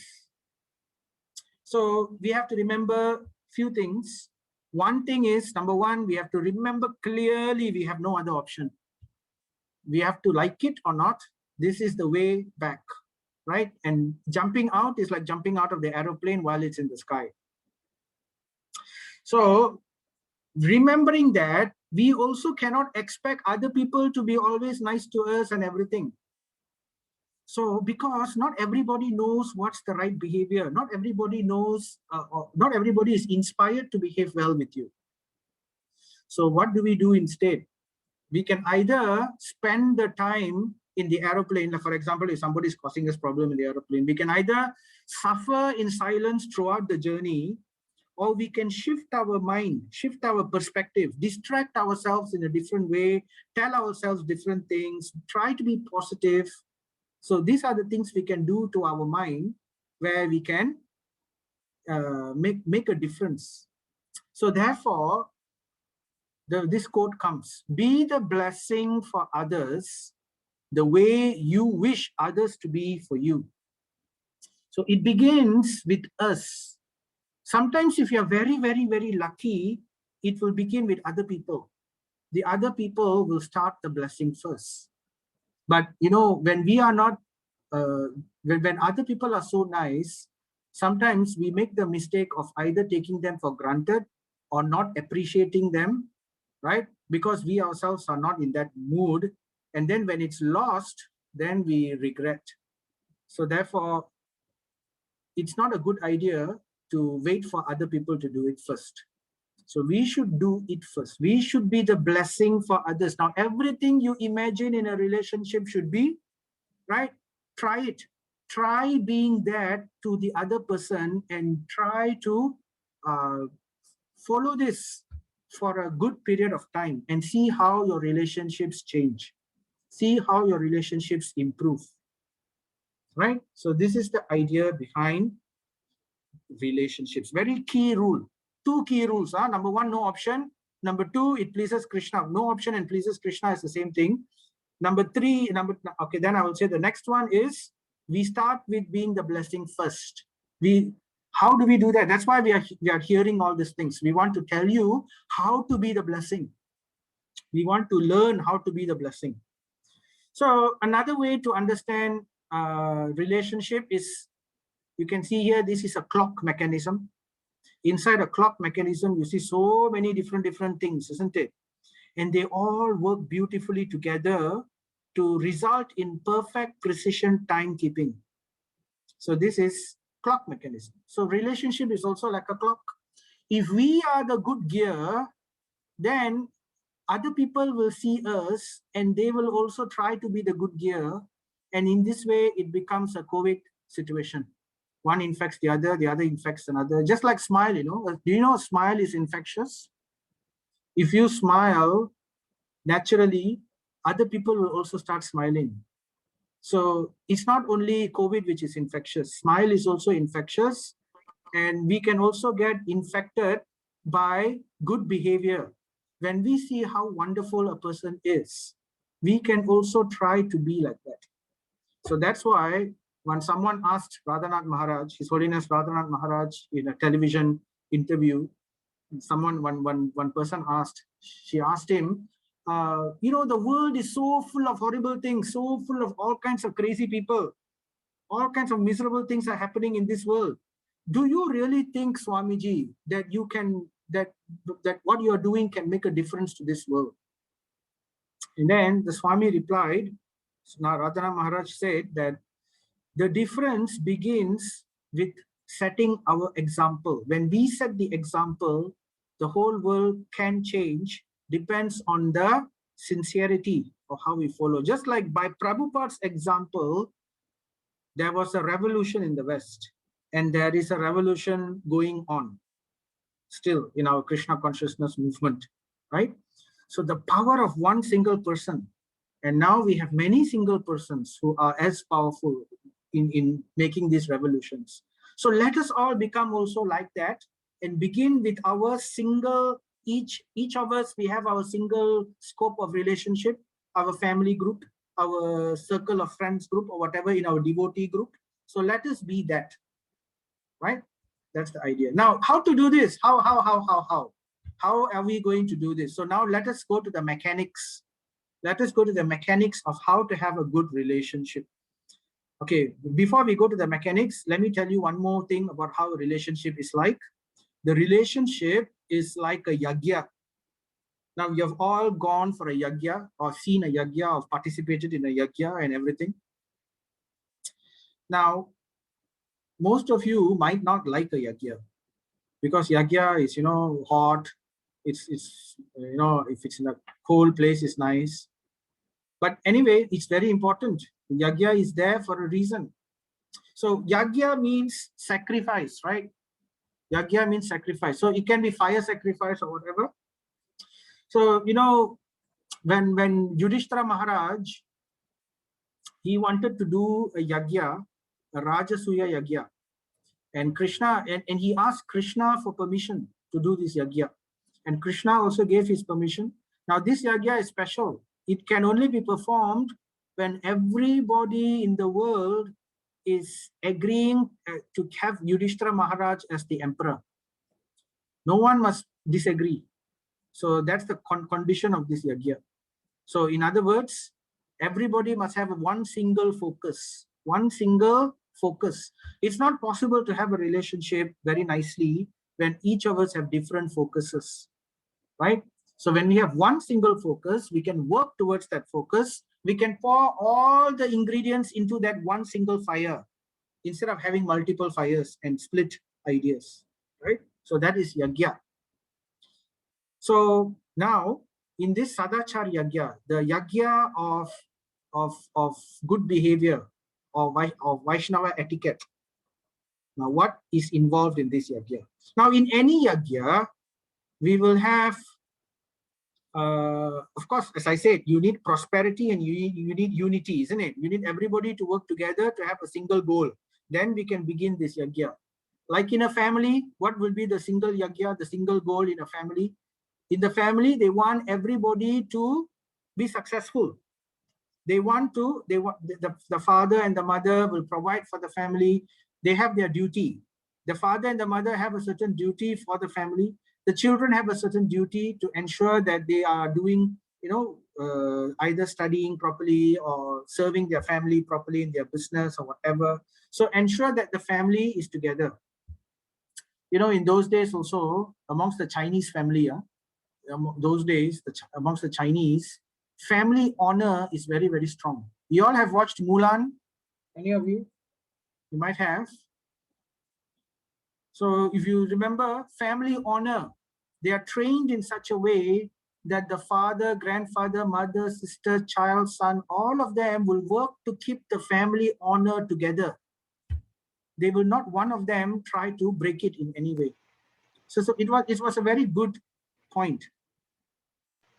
Speaker 1: So we have to remember few things. One thing is, number one, we have to remember clearly we have no other option. We have to like it or not. This is the way back, right? And jumping out is like jumping out of the aeroplane while it's in the sky. So remembering that, we also cannot expect other people to be always nice to us and everything. So because not everybody knows what's the right behavior, not everybody knows, not everybody is inspired to behave well with you. So what do we do instead? We can either spend the time in the aeroplane, like for example, if somebody is causing us problem in the aeroplane, we can either suffer in silence throughout the journey, or we can shift our mind, shift our perspective, distract ourselves in a different way, tell ourselves different things, try to be positive. So these are the things we can do to our mind where we can make a difference. So therefore, this quote comes, be the blessing for others the way you wish others to be for you. So it begins with us. Sometimes if you are very, very, very lucky, it will begin with other people. The other people will start the blessing first. But you know, when we are not, when other people are so nice, sometimes we make the mistake of either taking them for granted or not appreciating them, right? Because we ourselves are not in that mood. And then when it's lost, then we regret. So therefore, it's not a good idea to wait for other people to do it first. So we should do it first. We should be the blessing for others. Now, everything you imagine in a relationship should be, right? Try it. Try being that to the other person and try to follow this for a good period of time and see how your relationships change. See how your relationships improve, right? So this is the idea behind relationships. Very key rule. two key rules. Number one, no option. Number two, it pleases Krishna. No option and pleases Krishna is the same thing. Number three, okay, then I will say the next one is we start with being the blessing first. How do we do that? That's why we are hearing all these things. We want to tell you how to be the blessing. We want to learn how to be the blessing. So another way to understand relationship is, you can see here, this is a clock mechanism. Inside a clock mechanism, you see so many different things, isn't it? And they all work beautifully together to result in perfect precision timekeeping. So this is clock mechanism. So relationship is also like a clock. If we are the good gear, then other people will see us and they will also try to be the good gear. And in this way, it becomes a COVID situation. One infects the other infects another. Just like smile, do you know smile is infectious? If you smile, naturally, other people will also start smiling. So it's not only COVID which is infectious. Smile is also infectious. And we can also get infected by good behavior. When we see how wonderful a person is, we can also try to be like that. So that's why when someone asked Radhanath Maharaj, His Holiness Radhanath Maharaj, in a television interview, one person she asked him, the world is so full of horrible things, so full of all kinds of crazy people, all kinds of miserable things are happening in this world. Do you really think, Swamiji, that you can, that what you are doing can make a difference to this world? And then the Swami replied, now Radhanath Maharaj said that the difference begins with setting our example. When we set the example, the whole world can change, depends on the sincerity of how we follow. Just like by Prabhupada's example, there was a revolution in the West, and there is a revolution going on still in our Krishna consciousness movement, right? So the power of one single person, and now we have many single persons who are as powerful in making these revolutions. So let us all become also like that and begin with our single, each of us, we have our single scope of relationship, our family group, our circle of friends group, or whatever in our devotee group. So let us be that, right? That's the idea. Now, how to do this? How are we going to do this? So now let us go to the mechanics. Let us go to the mechanics of how to have a good relationship. Okay, before we go to the mechanics, let me tell you one more thing about how a relationship is like. The relationship is like a yagya. Now, you have all gone for a yagya or seen a yagya or participated in a yagya and everything. Now, most of you might not like a yagya because yagya is, hot. It's if it's in a cold place, it's nice. But anyway, it's very important. Yagya is there for a reason. So yagya means sacrifice, right? Yagya means sacrifice. So it can be fire sacrifice or whatever. So, when Yudhishthira Maharaj, he wanted to do a yagya, a Rajasuya yagya. And Krishna, and he asked Krishna for permission to do this yagya. And Krishna also gave his permission. Now this yagya is special. It can only be performed when everybody in the world is agreeing to have Yudhishthira Maharaj as the emperor. No one must disagree. So that's the condition of this yagya. So in other words, everybody must have one single focus. One single focus. It's not possible to have a relationship very nicely when each of us have different focuses, right? So when we have one single focus, we can work towards that focus. We can pour all the ingredients into that one single fire instead of having multiple fires and split ideas, right? So that is yagya. So now in this Sadachar yagya, the yagya of good behavior or Vaishnava etiquette. Now what is involved in this yagya? Now in any yagya, we will have, of course, as I said, you need prosperity and you need unity, isn't it? You need everybody to work together to have a single goal. Then we can begin this yagya. Like in a family, what will be the single yagya, the single goal in a family? In the family, they want everybody to be successful. They want the father and the mother will provide for the family. They have their duty. The father and the mother have a certain duty for the family. The children have a certain duty to ensure that they are doing, either studying properly or serving their family properly in their business or whatever. So ensure that the family is together. In those days also, amongst the Chinese family, those days, amongst the Chinese, family honor is very, very strong. You all have watched Mulan? Any of you? You might have. So if you remember, family honor, they are trained in such a way that the father, grandfather, mother, sister, child, son, all of them will work to keep the family honor together. They will not one of them try to break it in any way. So it was a very good point.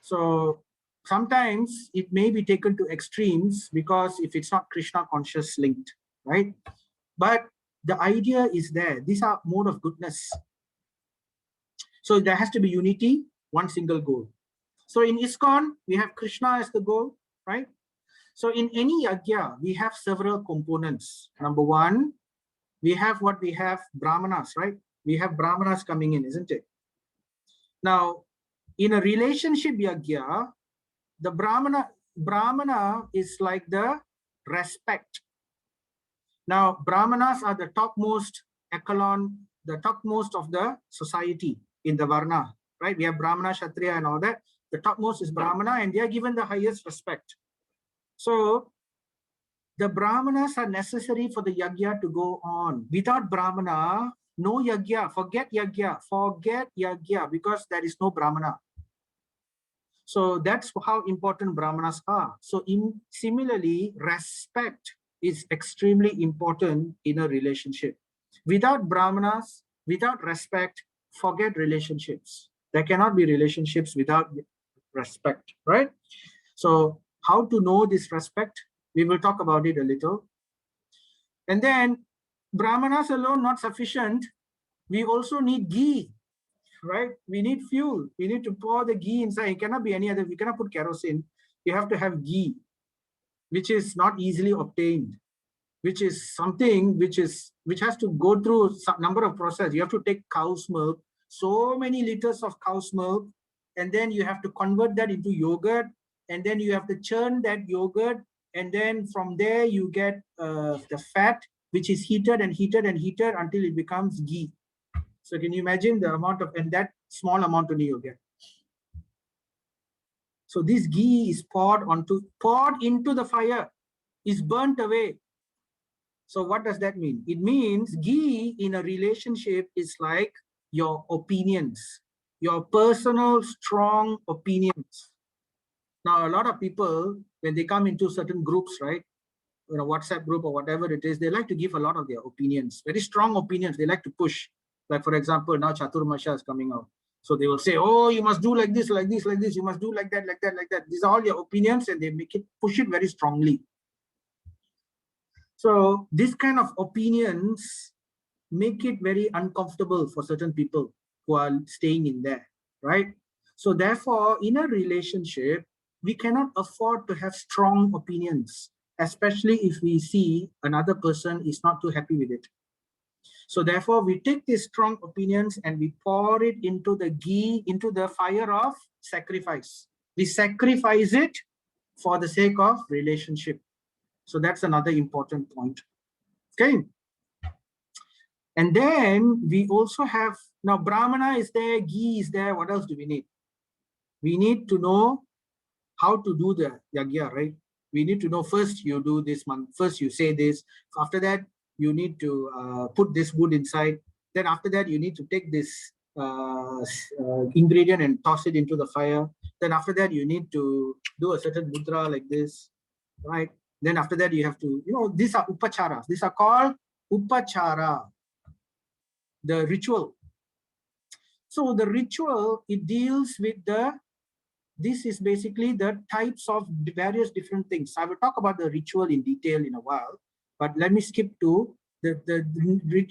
Speaker 1: So sometimes it may be taken to extremes because if it's not Krishna conscious linked, right? But the idea is there. These are mode of goodness. So there has to be unity, one single goal. So in ISKCON, we have Krishna as the goal, right? So in any yagya, we have several components. Number one, we have brahmanas, right? We have brahmanas coming in, isn't it? Now, in a relationship yagya, the brahmana is like the respect. Now, brahmanas are the topmost echelon, the topmost of the society in the varna, right? We have brahmana, kshatriya and all that. The topmost is brahmana and they are given the highest respect. So the brahmanas are necessary for the yagya to go on. Without brahmana, no yagya. Forget yagya because there is no brahmana. So that's how important brahmanas are. So similarly, respect is extremely important in a relationship. Without brahmanas, without respect, forget relationships. There cannot be relationships without respect, right? So how to know this respect? We will talk about it a little. And then brahmanas alone not sufficient. We also need ghee, right? We need fuel. We need to pour the ghee inside. It cannot be any other. We cannot put kerosene. You have to have ghee, which is not easily obtained, which is something which has to go through some number of processes. You have to take cow's milk, so many liters of cow's milk, and then you have to convert that into yogurt, and then you have to churn that yogurt, and then from there you get the fat, which is heated and heated and heated until it becomes ghee. So can you imagine the amount of, and that small amount only you get. So this ghee is poured into the fire, is burnt away. So what does that mean? It means ghee in a relationship is like your opinions, your personal strong opinions. Now, a lot of people, when they come into certain groups, right, WhatsApp group or whatever it is, they like to give a lot of their opinions, very strong opinions. They like to push. Like, for example, now Chaturmasha is coming out. So they will say, oh, you must do like this, like this, like this. You must do like that, like that, like that. These are all your opinions and they push it very strongly. So this kind of opinions make it very uncomfortable for certain people who are staying in there, right? So therefore, in a relationship, we cannot afford to have strong opinions, especially if we see another person is not too happy with it. So therefore, we take these strong opinions and we pour it into the ghee, into the fire of sacrifice. We sacrifice it for the sake of relationship. So that's another important point. Okay. And then we also have, now brahmana is there, ghee is there. What else do we need? We need to know how to do the yagya, right? We need to know first you do this month, first you say this. After that, you need to put this wood inside. Then after that, you need to take this ingredient and toss it into the fire. Then after that, you need to do a certain mudra like this, right? Then after that, you have to, these are upacharas. These are called upachara, the ritual. So the ritual, it deals with this is basically the types of various different things. I will talk about the ritual in detail in a while, but let me skip to the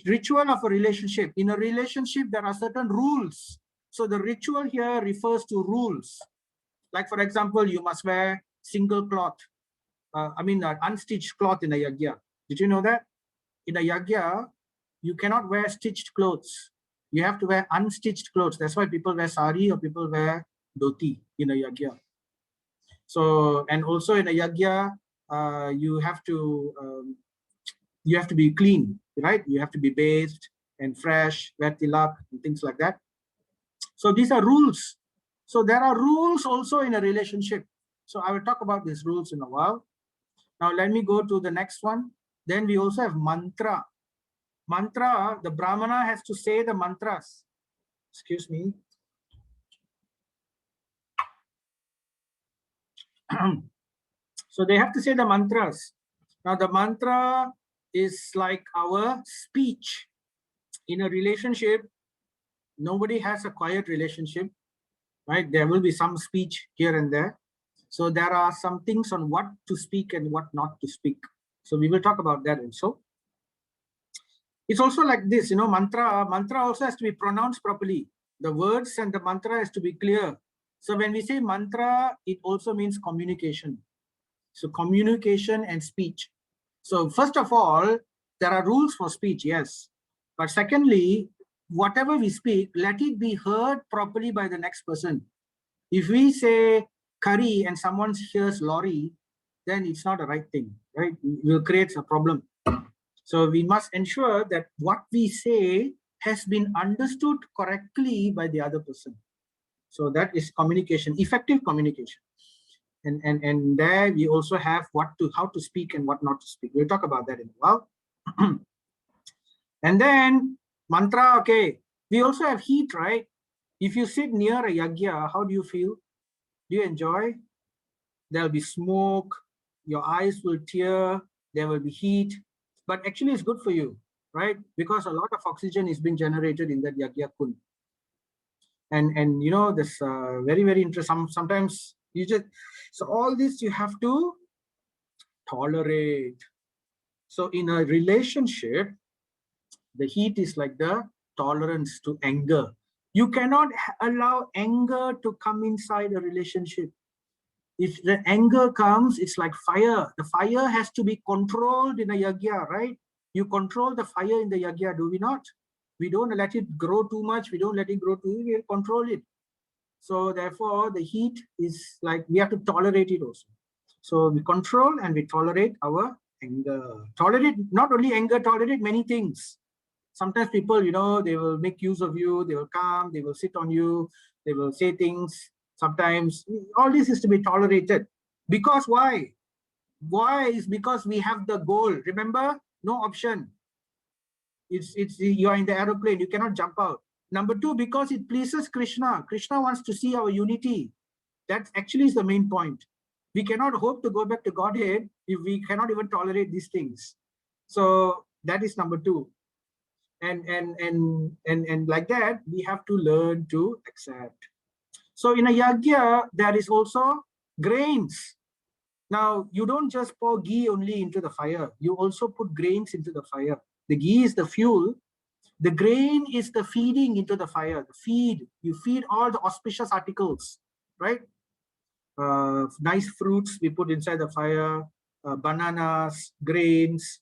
Speaker 1: ritual of a relationship. In a relationship, there are certain rules. So the ritual here refers to rules. Like, for example, you must wear single cloth. Unstitched cloth in a yagya. Did you know that? In a yagya, you cannot wear stitched clothes. You have to wear unstitched clothes. That's why people wear sari or people wear dhoti in a yagya. So, and also in a yagya, you have to be clean, right? You have to be bathed and fresh, wear tilak and things like that. So these are rules. So there are rules also in a relationship. So I will talk about these rules in a while. Now let me go to the next one. Then we also have mantra. Mantra, the Brahmana has to say the mantras. Excuse me. So they have to say the mantras. Now the mantra is like our speech. In a relationship, nobody has a quiet relationship, right? There will be some speech here and there. So there are some things on what to speak and what not to speak. So we will talk about that also. It's also like this, mantra also has to be pronounced properly. The words and the mantra has to be clear. So when we say mantra, it also means communication. So communication and speech. So first of all, there are rules for speech, yes. But secondly, whatever we speak, let it be heard properly by the next person. If we say curry and someone hears lorry, then it's not the right thing, right? It will create a problem. So we must ensure that what we say has been understood correctly by the other person. So that is communication, effective communication. And there we also have how to speak and what not to speak. We'll talk about that in a while. And then mantra, okay. We also have heat, right? If you sit near a yagya, how do you feel? Do you enjoy? There'll be smoke, your eyes will tear, there will be heat, but actually it's good for you, right? Because a lot of oxygen is being generated in that yagya kund. And this very, very interesting. Sometimes so all this you have to tolerate. So in a relationship, the heat is like the tolerance to anger. You cannot allow anger to come inside a relationship. If the anger comes, it's like fire. The fire has to be controlled in a yagya, right? You control the fire in the yagya, do we not? We don't let it grow too much. We don't let it grow too much. We control it. So therefore, the heat is like, we have to tolerate it also. So we control and we tolerate our anger. Tolerate, not only anger, tolerate many things. Sometimes people, they will make use of you. They will come, they will sit on you. They will say things. Sometimes all this is to be tolerated. Because why? Why is because we have the goal. Remember, no option. You are in the aeroplane, you cannot jump out. Number two, because it pleases Krishna. Krishna wants to see our unity. That actually is the main point. We cannot hope to go back to Godhead if we cannot even tolerate these things. So that is number two. And like that, we have to learn to accept. So in a yagya, there is also grains. Now, you don't just pour ghee only into the fire. You also put grains into the fire. The ghee is the fuel. The grain is the feeding into the fire. The feed. You feed all the auspicious articles, right? Nice fruits we put inside the fire. Bananas, grains,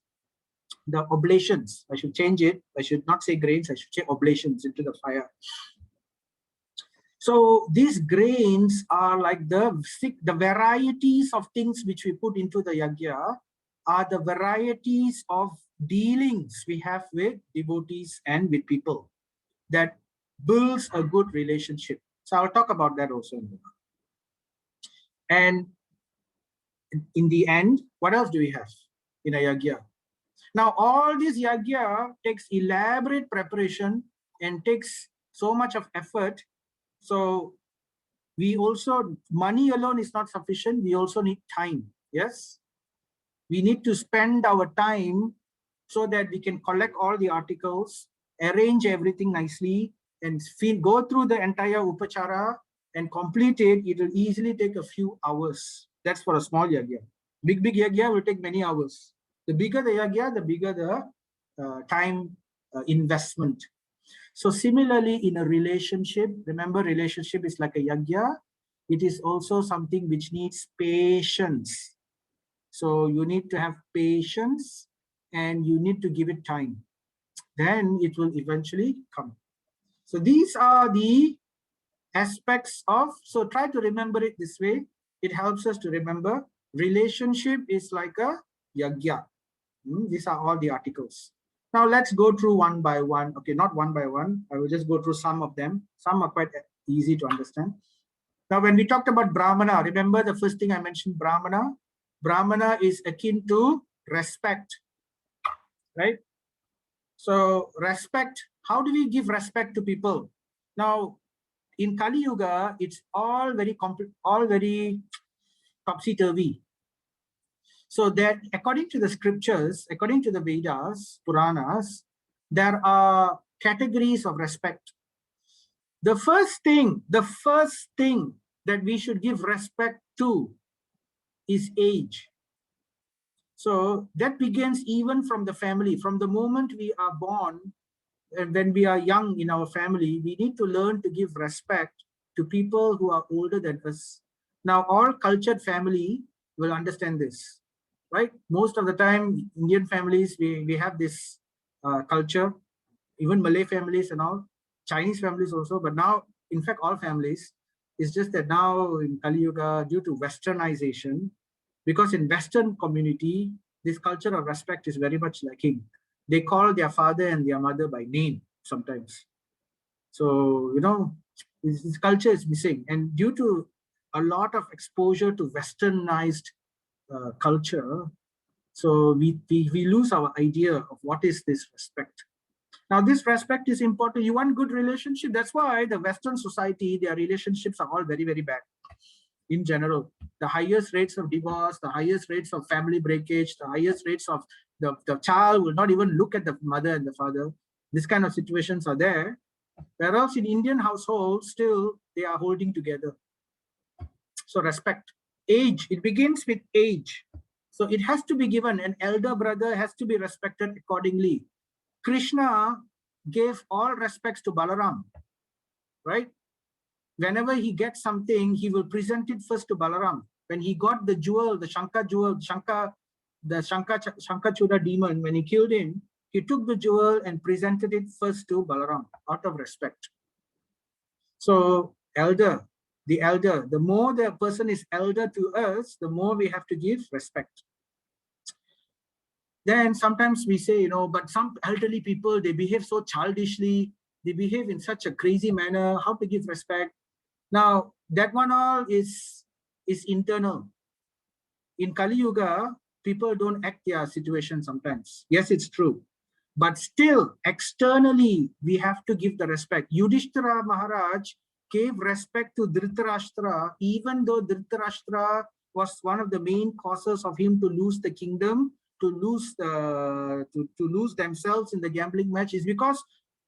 Speaker 1: the oblations. I should change it. I should not say grains. I should say oblations into the fire. So these grains are like the varieties of things which we put into the yagya are the varieties of dealings we have with devotees and with people that builds a good relationship. So I'll talk about that also. And in the end, what else do we have in a yagya? Now, all this yagya takes elaborate preparation and takes so much of effort. So we also, money alone is not sufficient. We also need time. Yes. We need to spend our time so that we can collect all the articles, arrange everything nicely, and go through the entire Upachara and complete it. It will easily take a few hours. That's for a small yagya. Big yagya will take many hours. The bigger the yagya, the bigger the time investment. So similarly, in a relationship, remember, relationship is like a yagya. It is also something which needs patience. So you need to have patience and you need to give it time. Then it will eventually come. So these are the aspects of, so try to remember it this way. It helps us to remember relationship is like a yagya. These are all the articles. Now let's go through one by one. Okay, not one by one. I will just go through some of them. Some are quite easy to understand. Now, when we talked about Brahmana, remember the first thing I mentioned, Brahmana? Brahmana is akin to respect, right? So respect, how do we give respect to people? Now, in Kali Yuga, it's all very topsy-turvy. So that according to the scriptures, according to the Vedas, Puranas, there are categories of respect. The first thing that we should give respect to is age. So that begins even from the family. From the moment we are born, and when we are young in our family, we need to learn to give respect to people who are older than us. Now, all cultured family will understand this, right? Most of the time, Indian families, we have this culture, even Malay families and all, Chinese families also, but now, in fact, all families, it's just that now in Kali Yuga, due to westernization, because in Western community, this culture of respect is very much lacking. They call their father and their mother by name sometimes. So, you know, this culture is missing. And due to a lot of exposure to westernized culture, so we lose our idea of what is this respect. Now, this respect is important. You want good relationship. That's why the Western society, their relationships are all very, very bad in general. The highest rates of divorce, the highest rates of family breakage, the highest rates of the child will not even look at the mother and the father. This kind of situations are there. Whereas in Indian households, still they are holding together. So respect. Age, it begins with age. So it has to be given. An elder brother has to be respected accordingly. Krishna gave all respects to Balaram, right? Whenever he gets something, he will present it first to Balaram. When he got the jewel, the Shankachuda demon, when he killed him, he took the jewel and presented it first to Balaram out of respect. So the more the person is elder to us, the more we have to give respect. Then sometimes we say, you know, but some elderly people, they behave so childishly, they behave in such a crazy manner, how to give respect? Now, that one all is internal. In Kali Yuga, people don't act their situation sometimes. Yes, it's true. But still, externally, we have to give the respect. Yudhishthira Maharaj gave respect to Dhritarashtra, even though Dhritarashtra was one of the main causes of him to lose the kingdom, to lose themselves in the gambling match, is because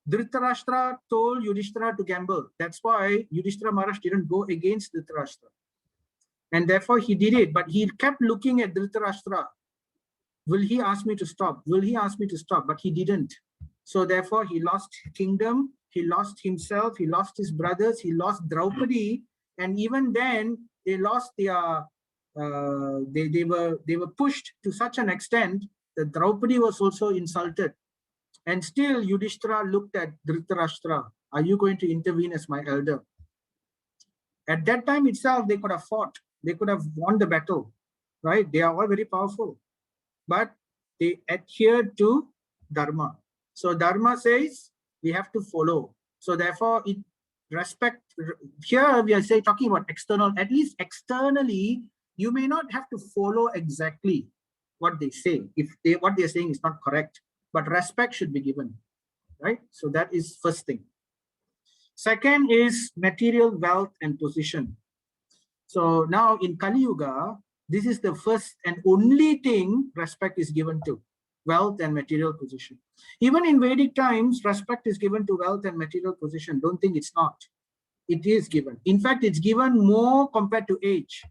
Speaker 1: Dhritarashtra told Yudhishthira to gamble. That's why Yudhishthira Maharaj didn't go against Dhritarashtra. And therefore he did it, but he kept looking at Dhritarashtra. Will he ask me to stop? Will he ask me to stop? But he didn't. So therefore he lost kingdom, he lost himself, he lost his brothers, he lost Draupadi, and even then they lost their, they were pushed to such an extent that Draupadi was also insulted. And still Yudhishthira looked at Dhritarashtra. Are you going to intervene as my elder? At that time itself, they could have fought. They could have won the battle, right? They are all very powerful. But they adhered to Dharma. So Dharma says we have to follow. So therefore, it respect. Here we are talking about external. At least externally, you may not have to follow exactly what they say. If what they're saying is not correct, but respect should be given, right? So that is first thing. Second is material wealth and position. So now in Kali Yuga, this is the first and only thing respect is given to, wealth and material position. Even in Vedic times, respect is given to wealth and material position. Don't think it's not. It is given. In fact, it's given more compared to age.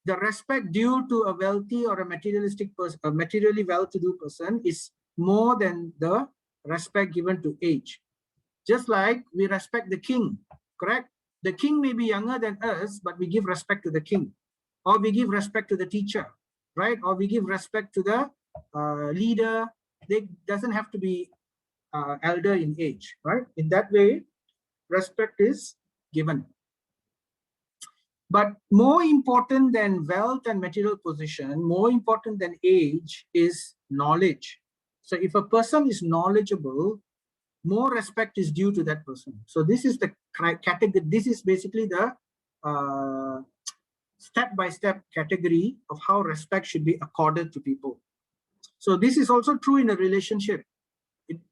Speaker 1: The respect due to a wealthy or a materialistic person, a materially well-to-do person is more than the respect given to age. Just like we respect the king, correct? The king may be younger than us, but we give respect to the king, or we give respect to the teacher, right? Or we give respect to the leader. They doesn't have to be elder in age, right? In that way, respect is given. But more important than wealth and material position, more important than age is knowledge. So if a person is knowledgeable, more respect is due to that person. So this is the category. This is basically the step-by-step category of how respect should be accorded to people. So this is also true in a relationship.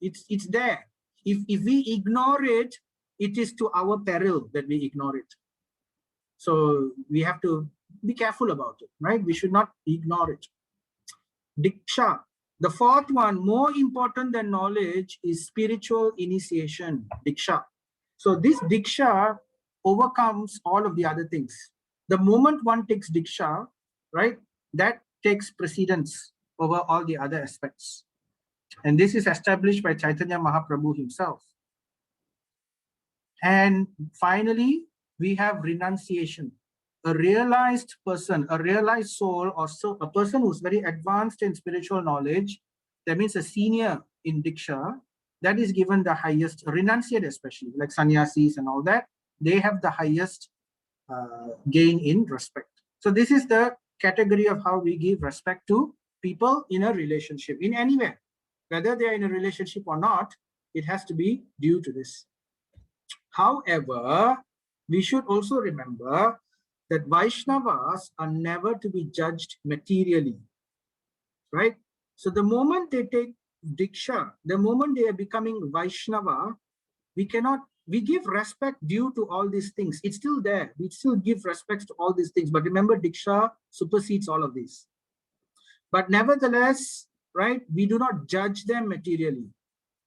Speaker 1: It's there. If we ignore it, it is to our peril that we ignore it. So we have to be careful about it, right? We should not ignore it. Diksha. The fourth one, more important than knowledge, is spiritual initiation, Diksha. So this Diksha overcomes all of the other things. The moment one takes Diksha, right, that takes precedence over all the other aspects. And this is established by Chaitanya Mahaprabhu himself. And finally, we have renunciation. A realized person, a realized soul, or so a person who's very advanced in spiritual knowledge, that means a senior in Diksha, that is given the highest, renunciate especially, like sannyasis and all that, they have the highest gain in respect. So this is the category of how we give respect to people in a relationship, in anywhere. Whether they are in a relationship or not, it has to be due to this. However, we should also remember that Vaishnavas are never to be judged materially, right? So the moment they take Diksha, the moment they are becoming Vaishnava, we give respect due to all these things. It's still there. We still give respect to all these things. But remember, Diksha supersedes all of these. But nevertheless, right, we do not judge them materially.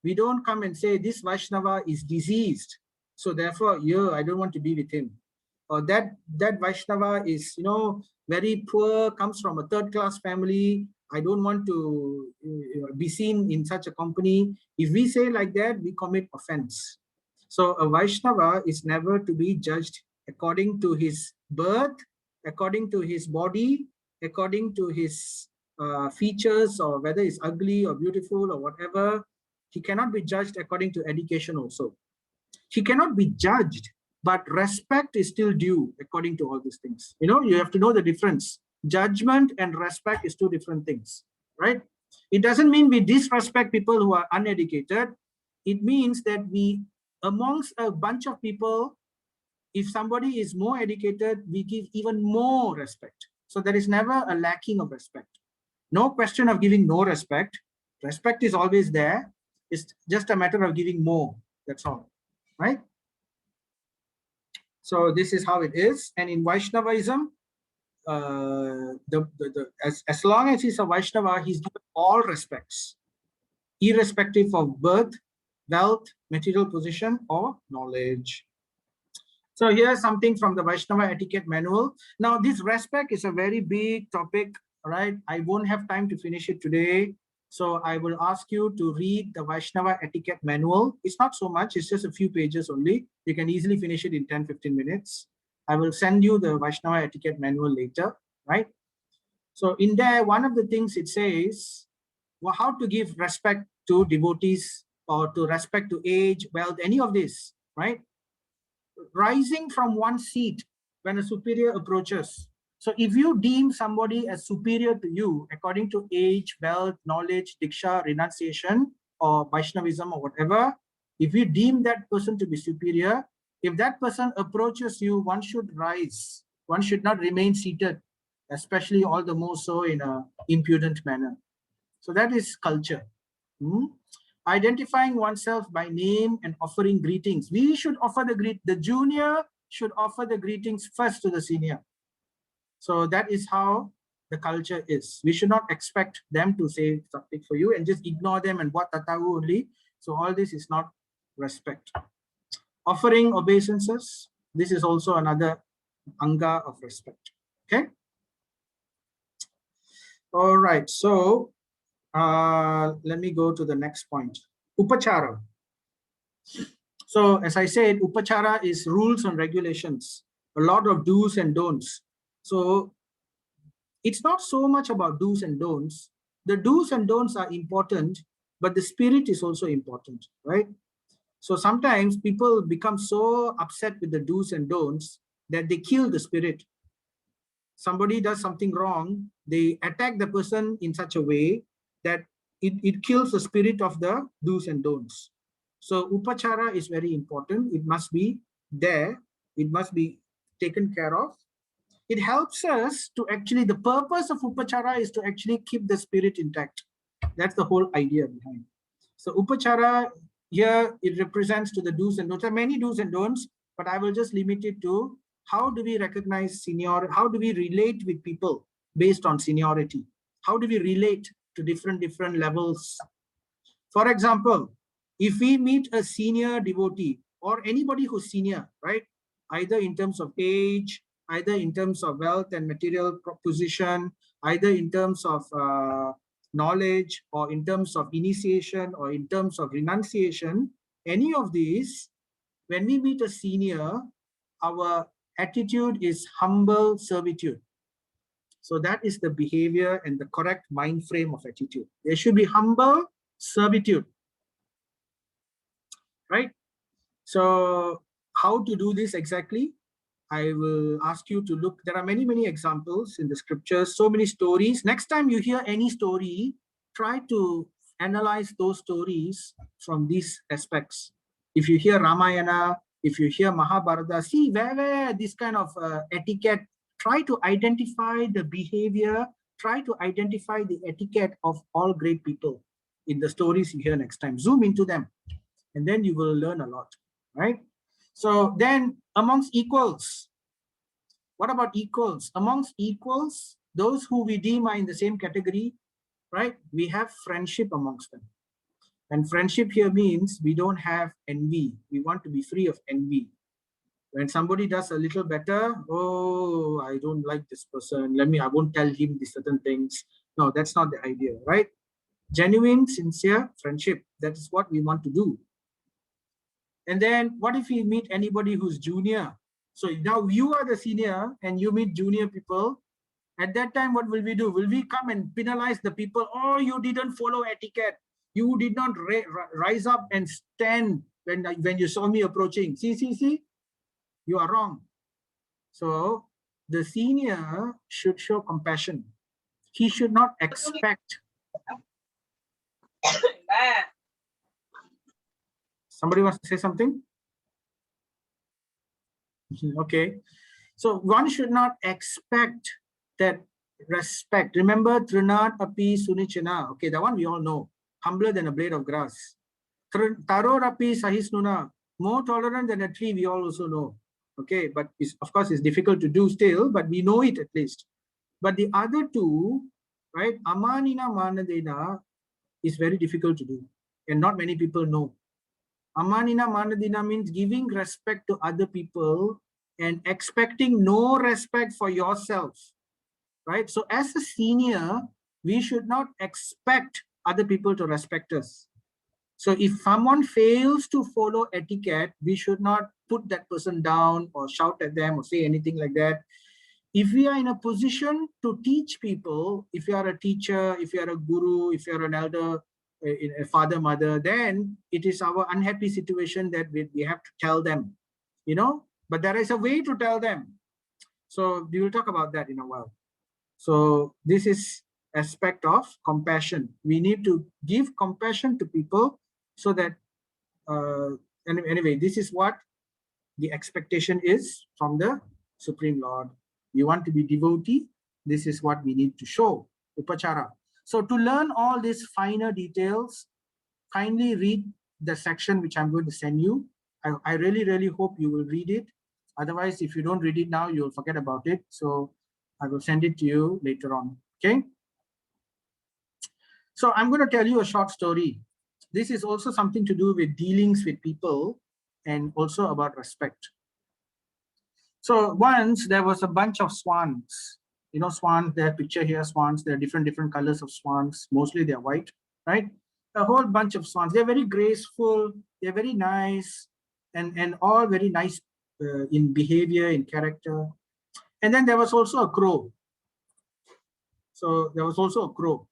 Speaker 1: We don't come and say, this Vaishnava is diseased, so therefore, I don't want to be with him. Or that Vaishnava is, very poor, comes from a third-class family. I don't want to be seen in such a company. If we say like that, we commit offense. So a Vaishnava is never to be judged according to his birth, according to his body, according to his features, or whether it's ugly or beautiful or whatever. He cannot be judged according to education also. He cannot be judged, but respect is still due according to all these things. You have to know the difference. Judgment and respect is two different things, right? It doesn't mean we disrespect people who are uneducated. It means that we, amongst a bunch of people, if somebody is more educated, we give even more respect. So there is never a lacking of respect. No question of giving no respect. Respect is always there. It's just a matter of giving more. That's all, right? So this is how it is. And in Vaishnavaism, as long as he's a Vaishnava, he's given all respects, irrespective of birth, wealth, material position, or knowledge. So here's something from the Vaishnava Etiquette Manual. Now, this respect is a very big topic, right? I won't have time to finish it today. So I will ask you to read the Vaishnava Etiquette Manual. It's not so much, it's just a few pages only. You can easily finish it in 10-15 minutes. I will send you the Vaishnava Etiquette Manual later, right? So in there, one of the things it says, well, how to give respect to devotees, or to respect to age, wealth, any of this, right? Rising from one seat when a superior approaches. So if you deem somebody as superior to you, according to age, wealth, knowledge, Diksha, renunciation, or Vaishnavism, or whatever, if you deem that person to be superior, if that person approaches you, one should rise. One should not remain seated, especially all the more so in an impudent manner. So that is culture. Identifying oneself by name and offering greetings. We should offer the junior should offer the greetings first to the senior. So that is how the culture is. We should not expect them to say something for you and just ignore them and what tatahu only. So all this is not respect. Offering obeisances. This is also another anga of respect. Okay. All right. So Let me go to the next point. Upachara. So as I said, Upachara is rules and regulations, a lot of do's and don'ts. So it's not so much about do's and don'ts. The do's and don'ts are important, but the spirit is also important, right? So sometimes people become so upset with the do's and don'ts that they kill the spirit. Somebody does something wrong, they attack the person in such a way that it kills the spirit of the do's and don'ts. So Upachara is very important. It must be there. It must be taken care of. It helps us to actually, the purpose of Upachara is to actually keep the spirit intact. That's the whole idea behind. So Upachara here, it represents to the do's and don'ts. There are many do's and don'ts, but I will just limit it to how do we recognize seniority? How do we relate with people based on seniority? How do we relate to different levels? For example, if we meet a senior devotee or anybody who's senior, right? Either in terms of age, either in terms of wealth and material position, either in terms of knowledge or in terms of initiation or in terms of renunciation, any of these, when we meet a senior, our attitude is humble servitude. So that is the behavior and the correct mind frame of attitude. There should be humble servitude, right? So how to do this exactly? I will ask you to look. There are many examples in the scriptures, so many stories. Next time you hear any story, try to analyze those stories from these aspects. If you hear Ramayana, if you hear Mahabharata, see where this kind of etiquette, try to identify the behavior, try to identify the etiquette of all great people in the stories you hear next time. Zoom into them, and then you will learn a lot, right? So then amongst equals, what about equals? Amongst equals, those who we deem are in the same category, right? We have friendship amongst them. And friendship here means we don't have envy. We want to be free of envy. When somebody does a little better, oh, I don't like this person. I won't tell him these certain things. No, that's not the idea, right? Genuine, sincere friendship. That is what we want to do. And then what if we meet anybody who's junior? So now you are the senior and you meet junior people. At that time, what will we do? Will we come and penalize the people? Oh, you didn't follow etiquette. You did not rise up and stand when you saw me approaching. See, you are wrong. So the senior should show compassion. He should not expect. Somebody wants to say something? Okay. So one should not expect that respect. Remember, Trinat api sunichana. Okay, that one we all know. Humbler than a blade of grass. Taror api sahisnuna. More tolerant than a tree, we all also know. Okay, but of course it's difficult to do still, but we know it at least. But the other two, right, amanina manadena is very difficult to do. And not many people know. Amanina manadina means giving respect to other people and expecting no respect for yourself, right? So as a senior, we should not expect other people to respect us. So if someone fails to follow etiquette, we should not put that person down or shout at them or say anything like that. If we are in a position to teach people, if you are a teacher, if you are a guru, if you are an elder, a father, mother, then it is our unhappy situation that we have to tell them, you know, but there is a way to tell them. So we will talk about that in a while. So this is aspect of compassion. We need to give compassion to people so that, anyway, this is what the expectation is from the Supreme Lord. You want to be devotee, this is what we need to show, Upachara. So to learn all these finer details, kindly read the section which I'm going to send you. I really hope you will read it. Otherwise, if you don't read it now, you'll forget about it. So I will send it to you later on, okay? So I'm going to tell you a short story. This is also something to do with dealings with people and also about respect. So once there was a bunch of swans You know, swans, their picture here, swans, there are different colors of swans. Mostly they're white, right? A whole bunch of swans. They're very graceful, they're very nice, and all very nice in behavior, in character. And then there was also a crow. So there was also a crow.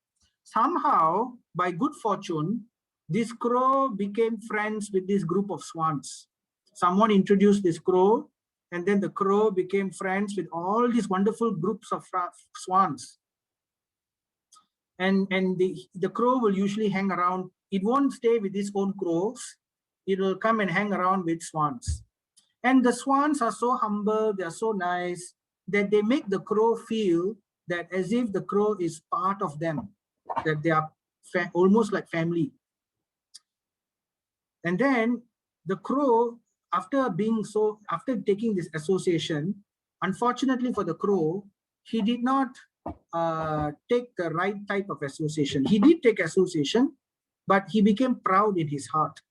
Speaker 1: Somehow, by good fortune, this crow became friends with this group of swans. Someone introduced this crow, and then the crow became friends with all these wonderful groups of swans. And the crow will usually hang around. It won't stay with its own crows. It will come and hang around with swans. And the swans are so humble, they are so nice, that they make the crow feel that as if the crow is part of them, that they are almost like family. And then the crow, after taking this association, unfortunately for the crow, he did not take the right type of association. He did take association, but he became proud in his heart.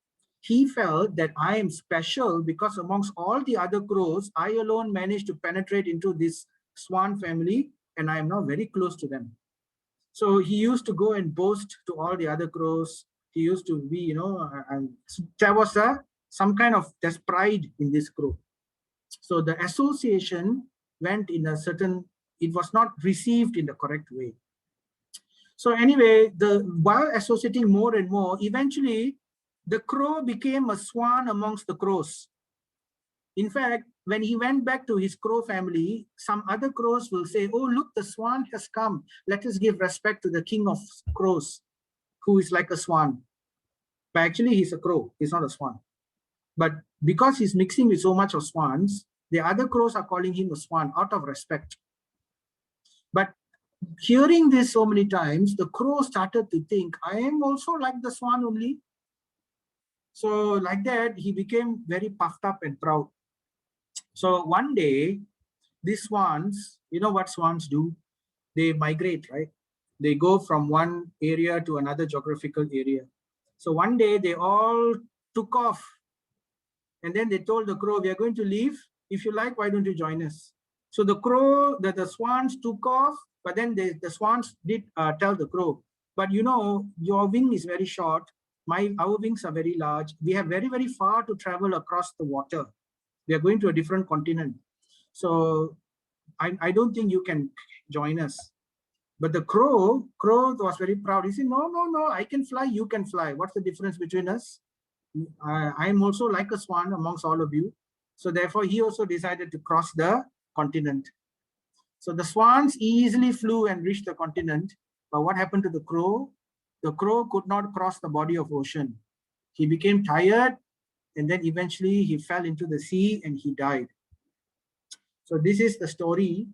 Speaker 1: He felt that I am special because amongst all the other crows, I alone managed to penetrate into this swan family, and I am now very close to them. So he used to go and boast to all the other crows. He used to be, you know, and there was some kind of there's pride in this crow. So the association went in a certain, it was not received in the correct way. So anyway, while associating more and more, eventually the crow became a swan amongst the crows. In fact, when he went back to his crow family, some other crows will say, oh, look, the swan has come. Let us give respect to the king of crows, who is like a swan. But actually, he's a crow. He's not a swan. But because he's mixing with so much of swans, the other crows are calling him a swan out of respect. But hearing this so many times, the crow started to think, I am also like the swan only. So like that, he became very puffed up and proud. So one day, these swans, you know what swans do? They migrate, right? They go from one area to another geographical area. So one day they all took off, and then they told the crow, we are going to leave. If you like, why don't you join us? So the crow, the swans took off, but then the swans did tell the crow, but you know, your wing is very short. Our wings are very large. We have very, very far to travel across the water. We are going to a different continent. So I don't think you can join us. But the crow was very proud. He said, no, I can fly, you can fly. What's the difference between us? I'm also like a swan amongst all of you. So therefore, he also decided to cross the continent. So the swans easily flew and reached the continent. But what happened to the crow? The crow could not cross the body of ocean. He became tired, and then eventually he fell into the sea and he died. So this is the story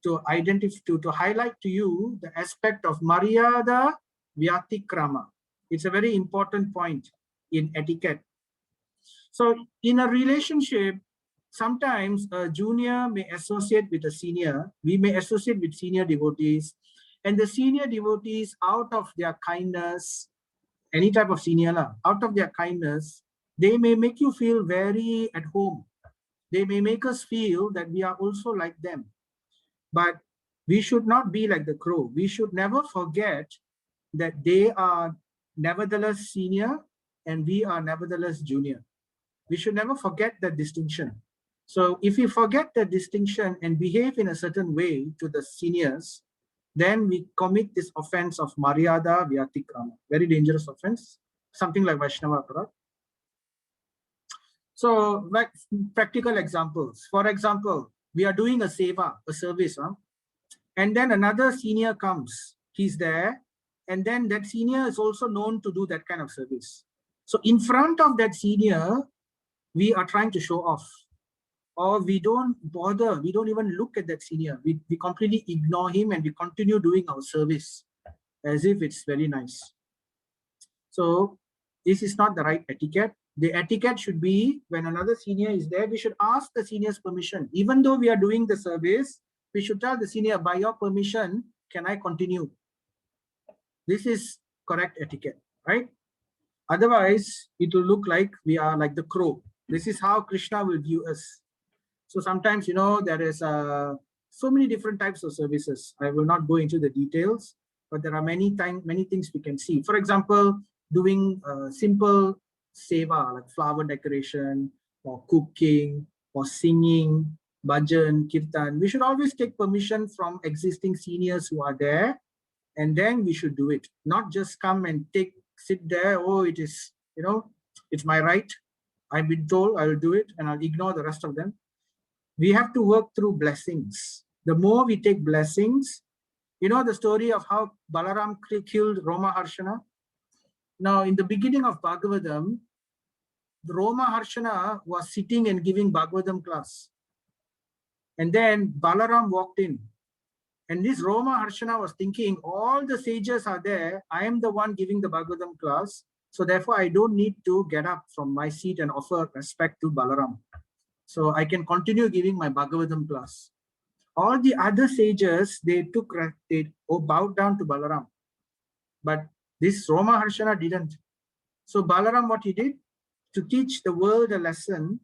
Speaker 1: to highlight to you the aspect of Maryada Vyatikrama. It's a very important point in etiquette. So in a relationship, sometimes a junior may associate with a senior. We may associate with senior devotees, and the senior devotees, out of their kindness, any type of senior, out of their kindness, they may make you feel very at home. They may make us feel that we are also like them. But we should not be like the crow. We should never forget that they are nevertheless senior and we are nevertheless junior. We should never forget that distinction. So if we forget that distinction and behave in a certain way to the seniors, then we commit this offense of Maryada Vyatikrama. Very dangerous offense, something like Vaishnava Aparad. So like practical examples. For example, we are doing a seva, a service, and then another senior comes. He's there, and then that senior is also known to do that kind of service. So in front of that senior, we are trying to show off, or we don't bother, we don't even look at that senior. We completely ignore him and we continue doing our service as if it's very nice. So this is not the right etiquette. The etiquette should be when another senior is there, we should ask the senior's permission. Even though we are doing the service, we should tell the senior, by your permission, can I continue? This is correct etiquette, right? Otherwise, it will look like we are like the crow. This is how Krishna will view us. So sometimes, you know, there is so many different types of services. I will not go into the details, but there are many things we can see. For example, doing simple seva like flower decoration or cooking or singing, bhajan, kirtan. We should always take permission from existing seniors who are there, and then we should do it. Not just come and sit there. Oh, it is, it's my right. I've been told I will do it, and I'll ignore the rest of them. We have to work through blessings. The more we take blessings, you know the story of how Balaram killed Roma Harshana? Now, in the beginning of Bhagavatam, Roma Harshana was sitting and giving Bhagavatam class. And then Balaram walked in. And this Roma Harshana was thinking, all the sages are there. I am the one giving the Bhagavatam class. So therefore, I don't need to get up from my seat and offer respect to Balaram. So I can continue giving my Bhagavatam class. All the other sages, they bowed down to Balaram. But this Roma Harshana didn't. So Balaram, what he did, to teach the world a lesson,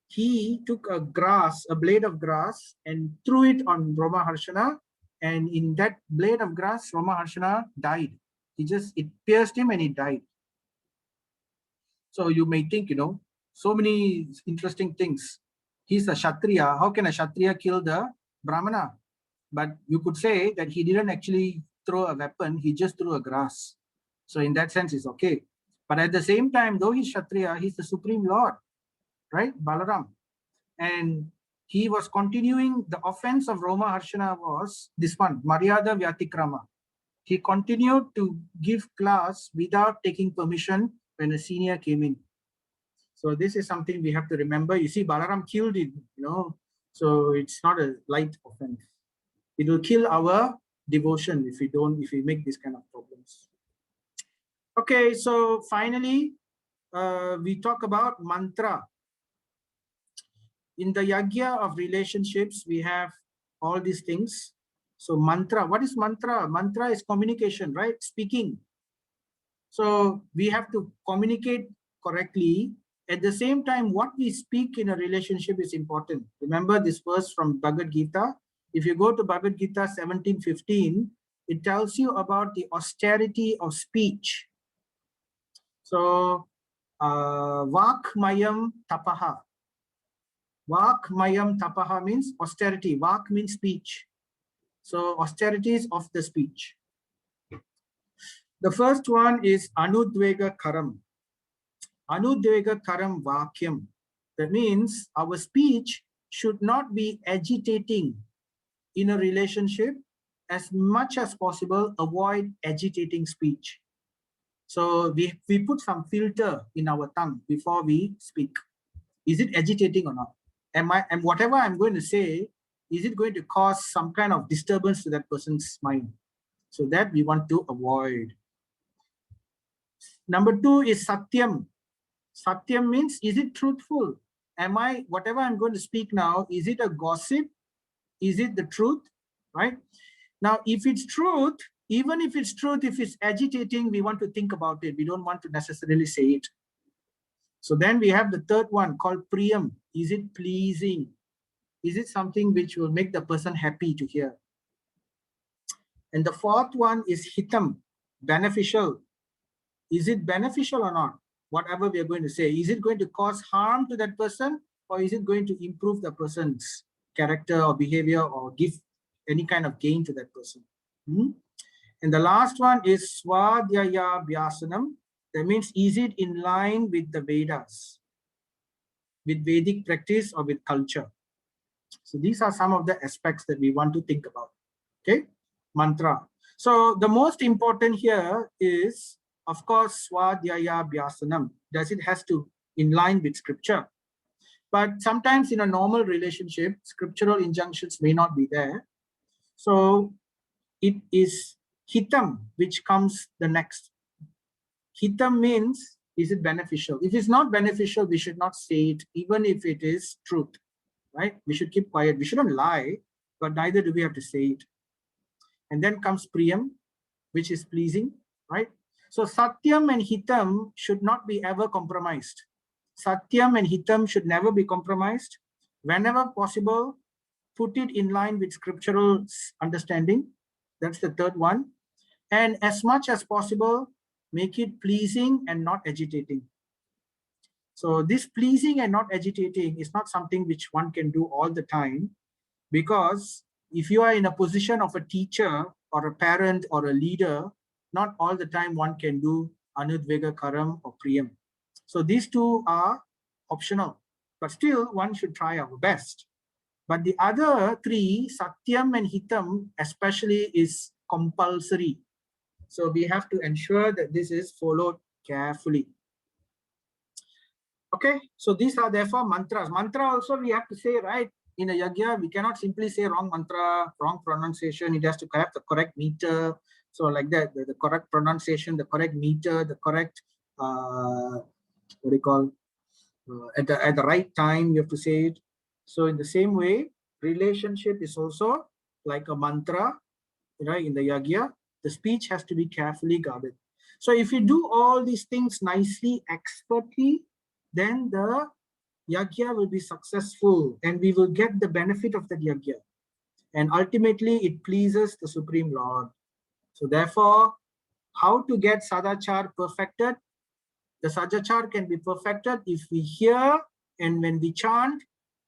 Speaker 1: he took a blade of grass, and threw it on Roma Harshana. And in that blade of grass, Roma Harshana died. It pierced him and he died. So you may think, so many interesting things. He's a Kshatriya. How can a Kshatriya kill the Brahmana? But you could say that he didn't actually throw a weapon, he just threw a grass. So in that sense, it's okay. But at the same time, though he's Kshatriya, he's the Supreme Lord, right? Balaram. And he was continuing, the offense of Roma Harshana was this one, Maryada Vyatikrama. He continued to give class without taking permission when a senior came in. So this is something we have to remember. You see, Balaram killed it, so it's not a light offense. It will kill our devotion if we make this kind of problems. Okay, so finally, we talk about mantra. In the yagya of relationships, we have all these things. So mantra, what is mantra? Mantra is communication, right? Speaking. So we have to communicate correctly. At the same time, what we speak in a relationship is important. Remember this verse from Bhagavad Gita? If you go to Bhagavad Gita 17:15, it tells you about the austerity of speech. So, Vakmayam tapaha. Vakmayam tapaha means austerity. Vak means speech. So, austerities of the speech. The first one is Anudvega Karam. Anudvega Karam Vakyam. That means our speech should not be agitating in a relationship. As much as possible, avoid agitating speech. So we put some filter in our tongue before we speak. Is it agitating or not? And whatever I'm going to say, is it going to cause some kind of disturbance to that person's mind? So that we want to avoid. Number two is Satyam. Satyam means, is it truthful? Whatever I'm going to speak now, is it a gossip? Is it the truth? Right? Now, if it's truth, even if it's truth, if it's agitating, we want to think about it. We don't want to necessarily say it. So then we have the third one called Priyam. Is it pleasing? Is it something which will make the person happy to hear? And the fourth one is Hitam, beneficial. Is it beneficial or not? Whatever we are going to say, is it going to cause harm to that person, or is it going to improve the person's character or behavior or give any kind of gain to that person? And the last one is Swadhyaya Vyasanam. That means, is it in line with the Vedas, with Vedic practice or with culture? So these are some of the aspects that we want to think about. Okay, mantra. So the most important here is, of course, Swadhyaya Vyasanam. Does it has to in line with scripture? But sometimes in a normal relationship, scriptural injunctions may not be there. So it is Hitam which comes the next. Hitam means, is it beneficial? If it's not beneficial, we should not say it, even if it is truth, right? We should keep quiet. We shouldn't lie, but neither do we have to say it. And then comes Priyam, which is pleasing, right? So Satyam and Hitam should not be ever compromised. Satyam and Hitam should never be compromised. Whenever possible, put it in line with scriptural understanding. That's the third one. And as much as possible, make it pleasing and not agitating. So this pleasing and not agitating is not something which one can do all the time, because if you are in a position of a teacher or a parent or a leader, not all the time one can do Anudvega Karam or Priyam. So these two are optional, but still one should try our best. But the other three, Satyam and Hitam especially, is compulsory. So we have to ensure that this is followed carefully. Okay, so these are therefore mantras. Mantra also we have to say, right? In a yagya, we cannot simply say wrong mantra, wrong pronunciation. It has to have the correct meter. So like that, the correct pronunciation, the correct meter, the correct, what do you call, at the right time, you have to say it. So in the same way, relationship is also like a mantra, right? In the yagya, the speech has to be carefully guarded. So if you do all these things nicely, expertly, then the yagya will be successful and we will get the benefit of that yagya. And ultimately, it pleases the Supreme Lord. So therefore, how to get sadachar perfected? The sadachar can be perfected if we hear, and when we chant,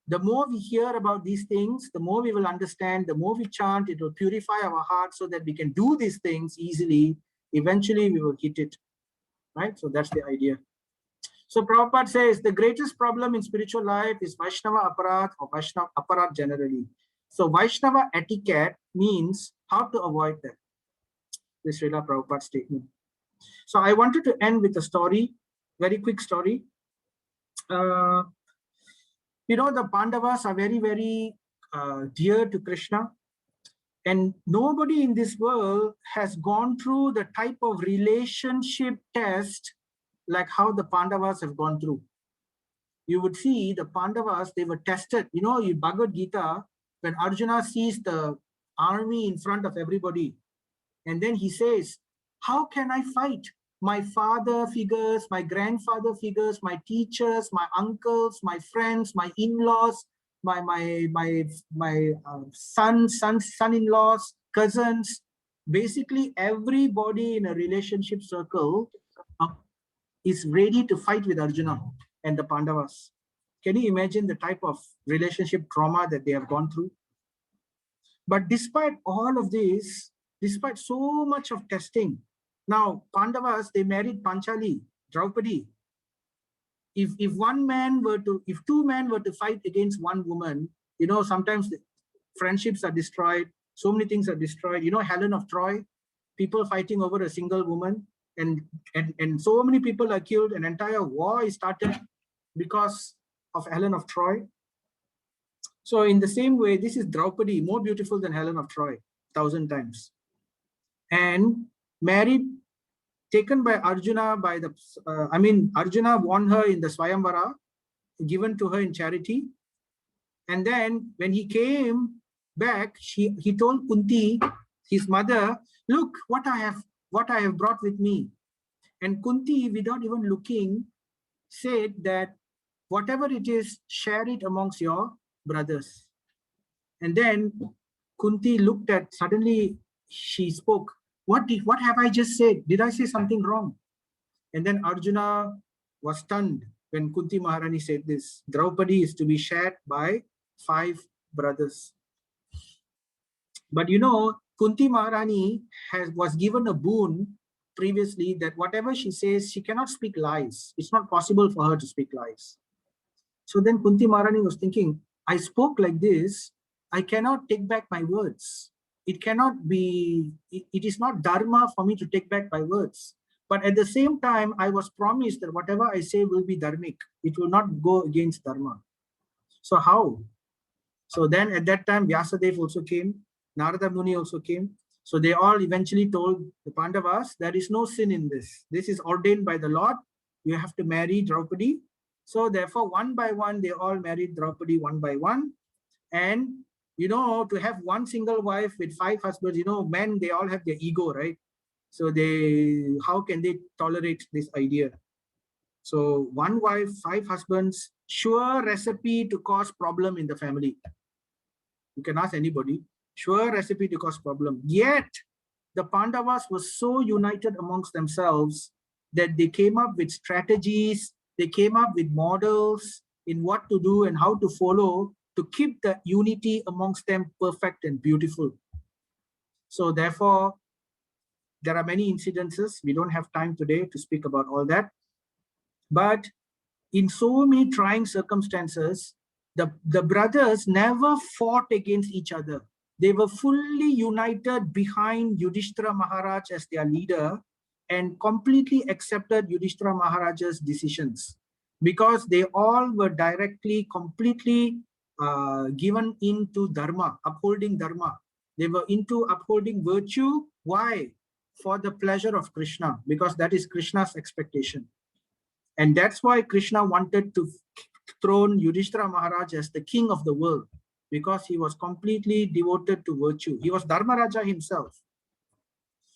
Speaker 1: the more we hear about these things, the more we will understand, the more we chant, it will purify our heart so that we can do these things easily. Eventually, we will hit it, right? So that's the idea. So Prabhupada says the greatest problem in spiritual life is Vaishnava aparat or Vaishnava aparat generally. So Vaishnava etiquette means how to avoid that. This is Srila Prabhupada's statement. So I wanted to end with a story, very quick story. You know, the Pandavas are very, very dear to Krishna. And nobody in this world has gone through the type of relationship test like how the Pandavas have gone through. You would see the Pandavas, they were tested. You know, in Bhagavad Gita, when Arjuna sees the army in front of everybody, and then he says, how can I fight? My father figures, my grandfather figures, my teachers, my uncles, my friends, my in-laws, my son-in-laws, cousins, basically everybody in a relationship circle is ready to fight with Arjuna and the Pandavas. Can you imagine the type of relationship trauma that they have gone through? But despite all of this, despite so much of testing, now Pandavas, they married Panchali, Draupadi. If two men were to fight against one woman, you know, sometimes friendships are destroyed, so many things are destroyed. You know, Helen of Troy, people fighting over a single woman, and so many people are killed. An entire war is started because of Helen of Troy. So in the same way, this is Draupadi, more beautiful than Helen of Troy, 1,000 times. And married, taken by Arjuna by the, Arjuna won her in the Swayamvara, given to her in charity. And then when he came back, he told Kunti, his mother, look what I have brought with me. And Kunti, without even looking, said that whatever it is, share it amongst your brothers. And then Kunti looked at, suddenly she spoke, what have I just said? Did I say something wrong? And then Arjuna was stunned when Kunti Maharani said this. Draupadi is to be shared by 5 brothers. But you know, Kunti Maharani was given a boon previously that whatever she says, she cannot speak lies. It's not possible for her to speak lies. So then Kunti Maharani was thinking, I spoke like this, I cannot take back my words. It cannot be, it is not dharma for me to take back my words. But at the same time, I was promised that whatever I say will be dharmic. It will not go against dharma. So how? So then at that time, Vyasadeva also came, Narada Muni also came. So they all eventually told the Pandavas, there is no sin in this. This is ordained by the Lord. You have to marry Draupadi. So therefore, one by one, they all married Draupadi one by one. And, you know, to have one single wife with 5 husbands, you know, men, they all have their ego, right? So how can they tolerate this idea? So 1 wife, 5 husbands, sure recipe to cause problem in the family. You can ask anybody. Sure recipe to cause problem. Yet, the Pandavas were so united amongst themselves that they came up with strategies, they came up with models in what to do and how to follow to keep the unity amongst them perfect and beautiful. So therefore, there are many incidences. We don't have time today to speak about all that. But in so many trying circumstances, the brothers never fought against each other. They were fully united behind Yudhishthira Maharaj as their leader and completely accepted Yudhishthira Maharaj's decisions because they all were directly, completely given into dharma, upholding dharma. They were into upholding virtue. Why? For the pleasure of Krishna, because that is Krishna's expectation. And that's why Krishna wanted to throne Yudhishthira Maharaj as the king of the world, because he was completely devoted to virtue. He was Dharmaraja himself.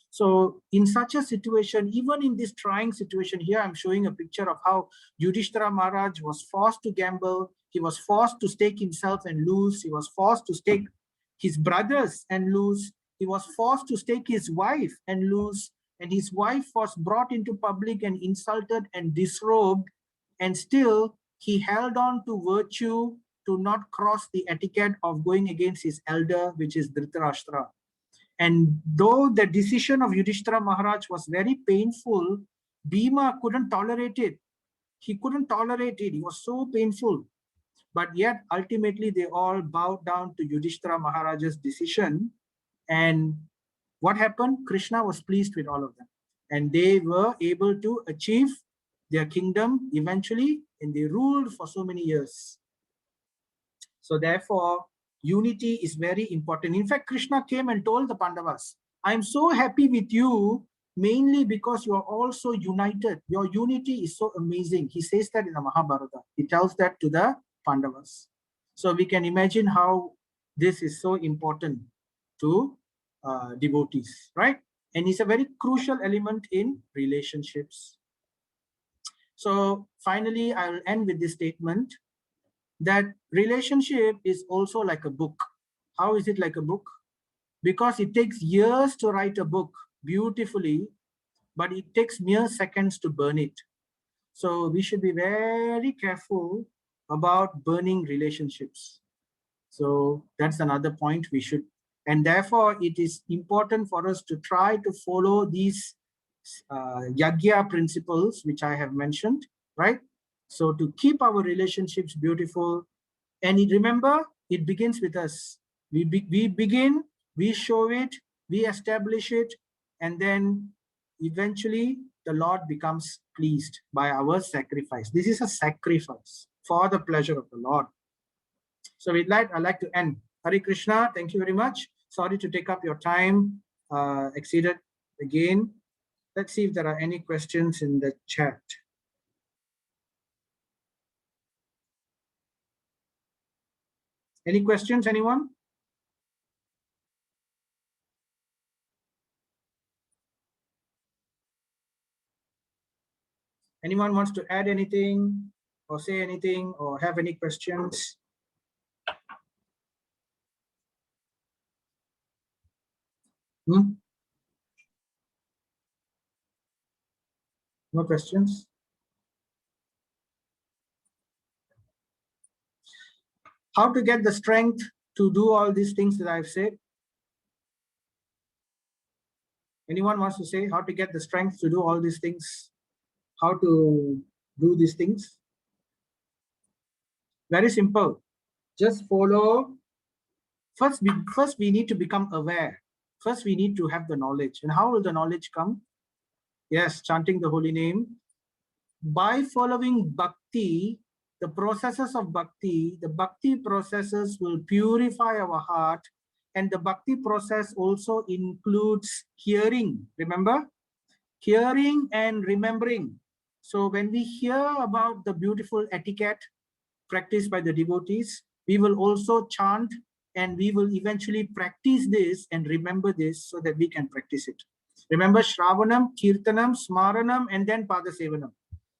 Speaker 1: So in such a situation, even in this trying situation here, I'm showing a picture of how Yudhishthira Maharaj was forced to gamble. He was forced to stake himself and lose. He was forced to stake his brothers and lose. He was forced to stake his wife and lose. And his wife was brought into public and insulted and disrobed. And still, he held on to virtue to not cross the etiquette of going against his elder, which is Dhritarashtra. And though the decision of Yudhishthira Maharaj was very painful, Bhima couldn't tolerate it. He couldn't tolerate it. It was so painful. But yet, ultimately, they all bowed down to Yudhishthira Maharaj's decision. And what happened? Krishna was pleased with all of them. And they were able to achieve their kingdom eventually, and they ruled for so many years. So therefore, unity is very important. In fact, Krishna came and told the Pandavas, I am so happy with you, mainly because you are all so united. Your unity is so amazing. He says that in the Mahabharata. He tells that to the Pandavas. So we can imagine how this is so important to devotees, right? And it's a very crucial element in relationships. So finally, I'll end with this statement that relationship is also like a book. How is it like a book? Because it takes years to write a book beautifully, but it takes mere seconds to burn it. So we should be very careful about burning relationships. So that's another point we should, and therefore it is important for us to try to follow these yagya principles, which I have mentioned, right? So to keep our relationships beautiful, and remember, it begins with us. We begin, we show it, we establish it, and then eventually the Lord becomes pleased by our sacrifice. This is a sacrifice for the pleasure of the Lord. So with that, I'd like to end. Hare Krishna, thank you very much. Sorry to take up your time, exceeded again. Let's see if there are any questions in the chat. Any questions, anyone? Anyone wants to add anything or say anything or have any questions? No questions? How to get the strength to do all these things that I've said? Anyone wants to say how to get the strength to do all these things? How to do these things? Very simple. Just follow. First we need to become aware. First, we need to have the knowledge. And how will the knowledge come? Yes, chanting the holy name. By following bhakti, the processes of bhakti, the bhakti processes will purify our heart. And the bhakti process also includes hearing. Remember? Hearing and remembering. So when we hear about the beautiful etiquette practiced by the devotees, we will also chant and we will eventually practice this and remember this so that we can practice it. Remember Shravanam, Kirtanam, Smaranam, and then Padasevanam.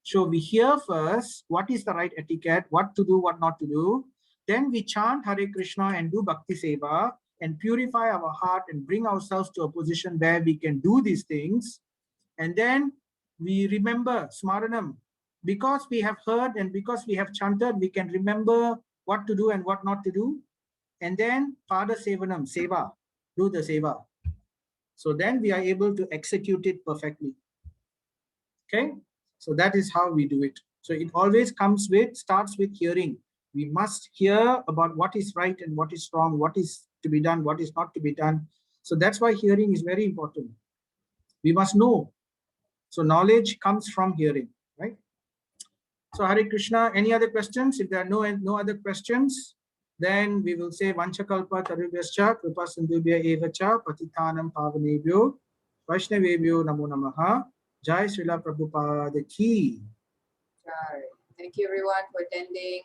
Speaker 1: So we hear first what is the right etiquette, what to do, what not to do. Then we chant Hare Krishna and do Bhakti Seva and purify our heart and bring ourselves to a position where we can do these things. And then we remember Smaranam. Because we have heard and because we have chanted, we can remember what to do and what not to do. And then Pada Sevanam, Seva, do the Seva. So then we are able to execute it perfectly. Okay? So that is how we do it. So it always starts with hearing. We must hear about what is right and what is wrong, what is to be done, what is not to be done. So that's why hearing is very important. We must know. So knowledge comes from hearing, right? So Hare Krishna, any other questions? If there are no other questions, then we will say Vanchakalpa Tarubhyascha Kripa Sindhubhya Evacha Patitanam Pavanebhyo Vaishnavebhyo Namo Namaha. Jai Srila Prabhupada Ki.
Speaker 2: Thank you everyone for attending.